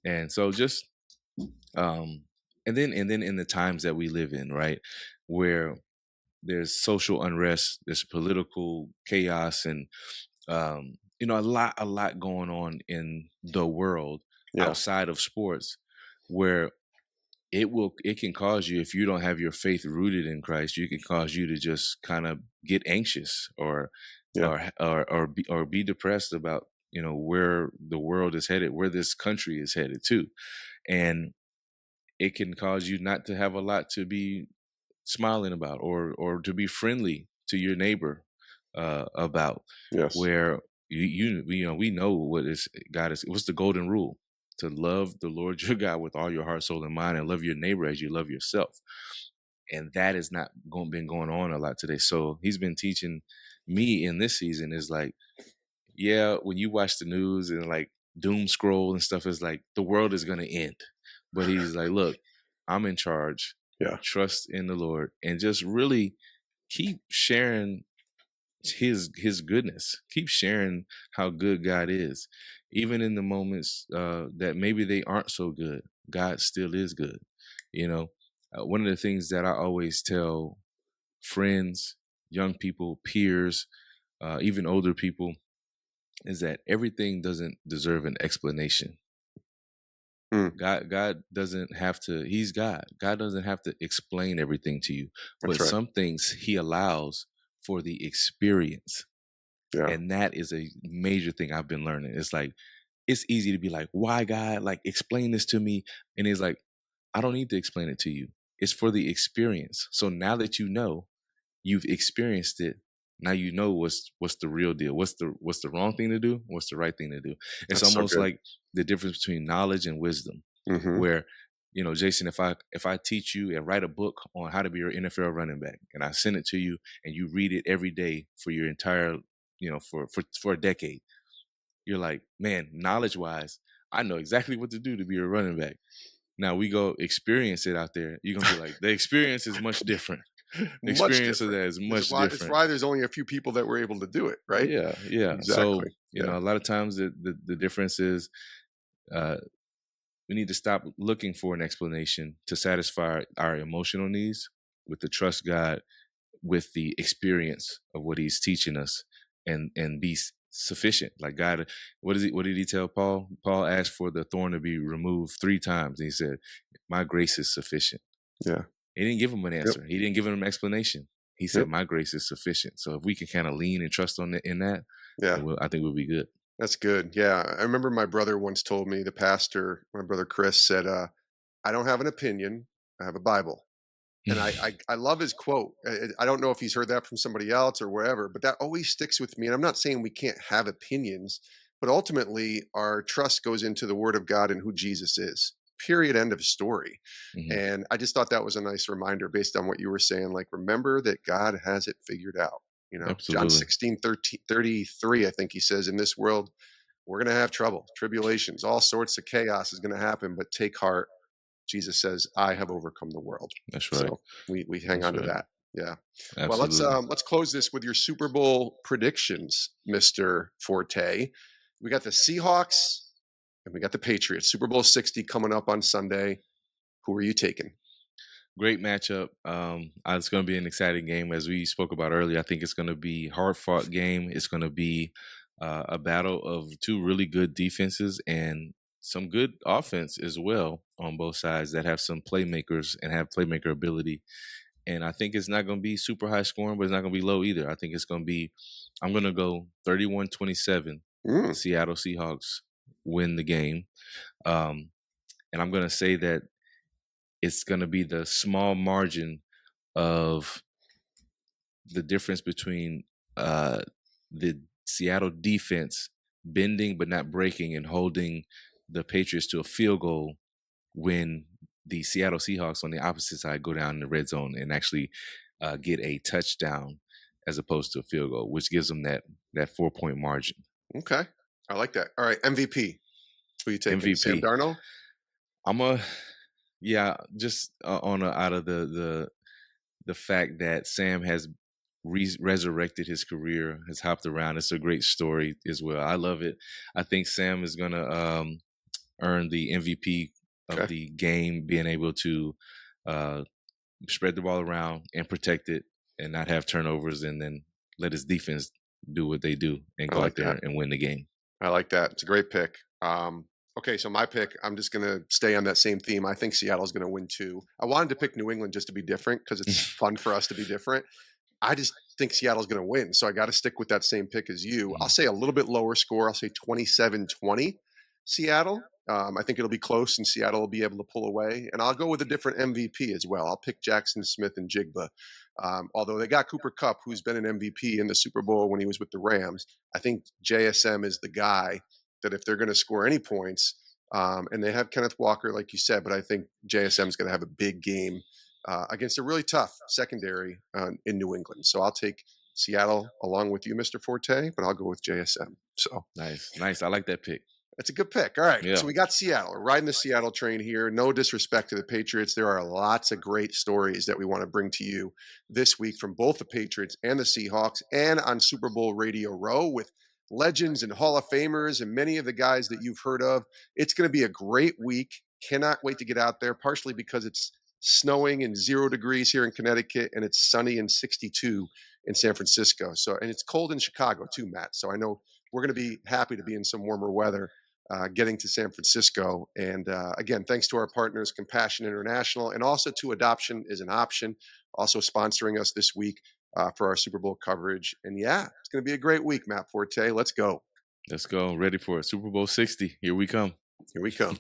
And so just, and then in the times that we live in, right, where there's social unrest, there's political chaos, and a lot going on in the world outside of sports, where it can cause you, if you don't have your faith rooted in Christ, it can cause you to just kind of get anxious or be depressed about, where the world is headed, where this country is headed to. And it can cause you not to have a lot to be smiling about or to be friendly to your neighbor about. Where we know what's the golden rule: to love the Lord your God with all your heart, soul, and mind, and love your neighbor as you love yourself. And that has not been going on a lot today. So he's been teaching me in this season is like, when you watch the news and like doom scroll and stuff, is like the world is going to end. But he's like, look, I'm in charge. Trust in the Lord and just really keep sharing his goodness. Keep sharing how good God is. Even in the moments that maybe they aren't so good, God still is good. One of the things that I always tell friends, young people, peers, even older people, is that everything doesn't deserve an explanation. Mm, God doesn't have to, he's God. God doesn't have to explain everything to you, that's but right. some things he allows for the experience. Yeah. And that is a major thing I've been learning. It's like, it's easy to be like, why God? Like, explain this to me. And it's like, I don't need to explain it to you. It's for the experience. So now that you know, you've experienced it. Now you know what's the real deal. What's the wrong thing to do? What's the right thing to do? It's That's so almost good. like the difference between knowledge and wisdom. Hmm. Where, Jason, if I teach you and write a book on how to be your NFL running back, and I send it to you and you read it every day for your entire, for a decade, you're like, man, knowledge wise, I know exactly what to do to be a running back. Now we go experience it out there. You're gonna be like, the experience is much different. The Much experience of different. that is It's much why, it's different. why there's only a few people that were able to do it, right? Yeah, yeah. So, Exactly. Yeah. a lot of times the difference is uh, we need to stop looking for an explanation to satisfy our emotional needs with the trust God with the experience of what he's teaching us and be sufficient. Like God, what did he tell Paul? Paul asked for the thorn to be removed 3 times. And he said, my grace is sufficient. Yeah. He didn't give him an Yep. answer. He didn't give him an explanation. He said, Yep. my grace is sufficient. So if we can kind of lean and trust on it in that, Yeah. I think we'll be good. That's good. Yeah. I remember my brother once told me, the pastor, my brother Chris, said, I don't have an opinion. I have a Bible. And I love his quote. I don't know if he's heard that from somebody else or wherever, but that always sticks with me. And I'm not saying we can't have opinions, but ultimately our trust goes into the word of God and who Jesus is. Period. End of story. Mhm. And I just thought that was a nice reminder based on what you were saying. Like, remember that God has it figured out. John Absolutely. 16:33, I think he says, in this world, we're going to have trouble, tribulations, all sorts of chaos is going to happen, but take heart. Jesus says, I have overcome the world. That's right. So we hang That's on to right. that. Yeah. Well, Absolutely. let's close this with your Super Bowl predictions, Mr. Forte. We got the Seahawks and we got the Patriots. Super Bowl 60 coming up on Sunday. Who are you taking? Great matchup. It's going to be an exciting game, as we spoke about earlier. I think it's going to be hard-fought game. It's going to be a battle of 2 really good defenses and some good offense as well on both sides that have some playmakers and have playmaker ability. And I think it's not going to be super high scoring, but it's not going to be low either. I think it's going to be, I'm going to go 31-27. Mm, Seattle Seahawks win the game. And I'm going to say that it's going to be the small margin of the difference between the Seattle defense bending but not breaking and holding the Patriots to a field goal when the Seattle Seahawks on the opposite side go down in the red zone and actually get a touchdown as opposed to a field goal, which gives them that 4-point margin. okay. I like that. All right. MVP. Who are you taking? Sam MVP. Darnold? Just out of the fact that Sam has resurrected his career, has hopped around. It's a great story as well. I love it. I think Sam is going to earn the MVP of the game, being able to spread the ball around and protect it and not have turnovers, and then let his defense do what they do and go out there and win the game. I like that. It's a great pick. Okay, so my pick, I'm just going to stay on that same theme. I think Seattle's going to win too. I wanted to pick New England just to be different because it's fun for us to be different. I just think Seattle's going to win, so I got to stick with that same pick as you. I'll say a little bit lower score. I'll say 27-20 Seattle. I think it'll be close, and Seattle will be able to pull away. And I'll go with a different MVP as well. I'll pick Jackson Smith and Jigba. Although they got Cooper Kupp, who's been an MVP in the Super Bowl when he was with the Rams, I think JSM is the guy that if they're going to score any points, and they have Kenneth Walker, like you said, but I think JSM is going to have a big game against a really tough secondary in New England. So I'll take Seattle along with you, Mr. Forte, but I'll go with JSM. So nice. I like that pick. That's a good pick. All right. Yeah. So we got Seattle. We're riding the Seattle train here. No disrespect to the Patriots. There are lots of great stories that we want to bring to you this week from both the Patriots and the Seahawks, and on Super Bowl Radio Row with legends and Hall of Famers and many of the guys that you've heard of. It's going to be a great week. Cannot wait to get out there, partially because it's snowing and 0 degrees here in Connecticut, and it's sunny and 62 in San Francisco. And it's cold in Chicago too, Matt. So I know we're going to be happy to be in some warmer weather getting to San Francisco. And again, thanks to our partners, Compassion International, and also to Adoption is an Option, also sponsoring us this week for our Super Bowl coverage. And yeah, it's going to be a great week, Matt Forte. Let's go. Let's go. Ready for it. Super Bowl 60. Here we come. Here we come.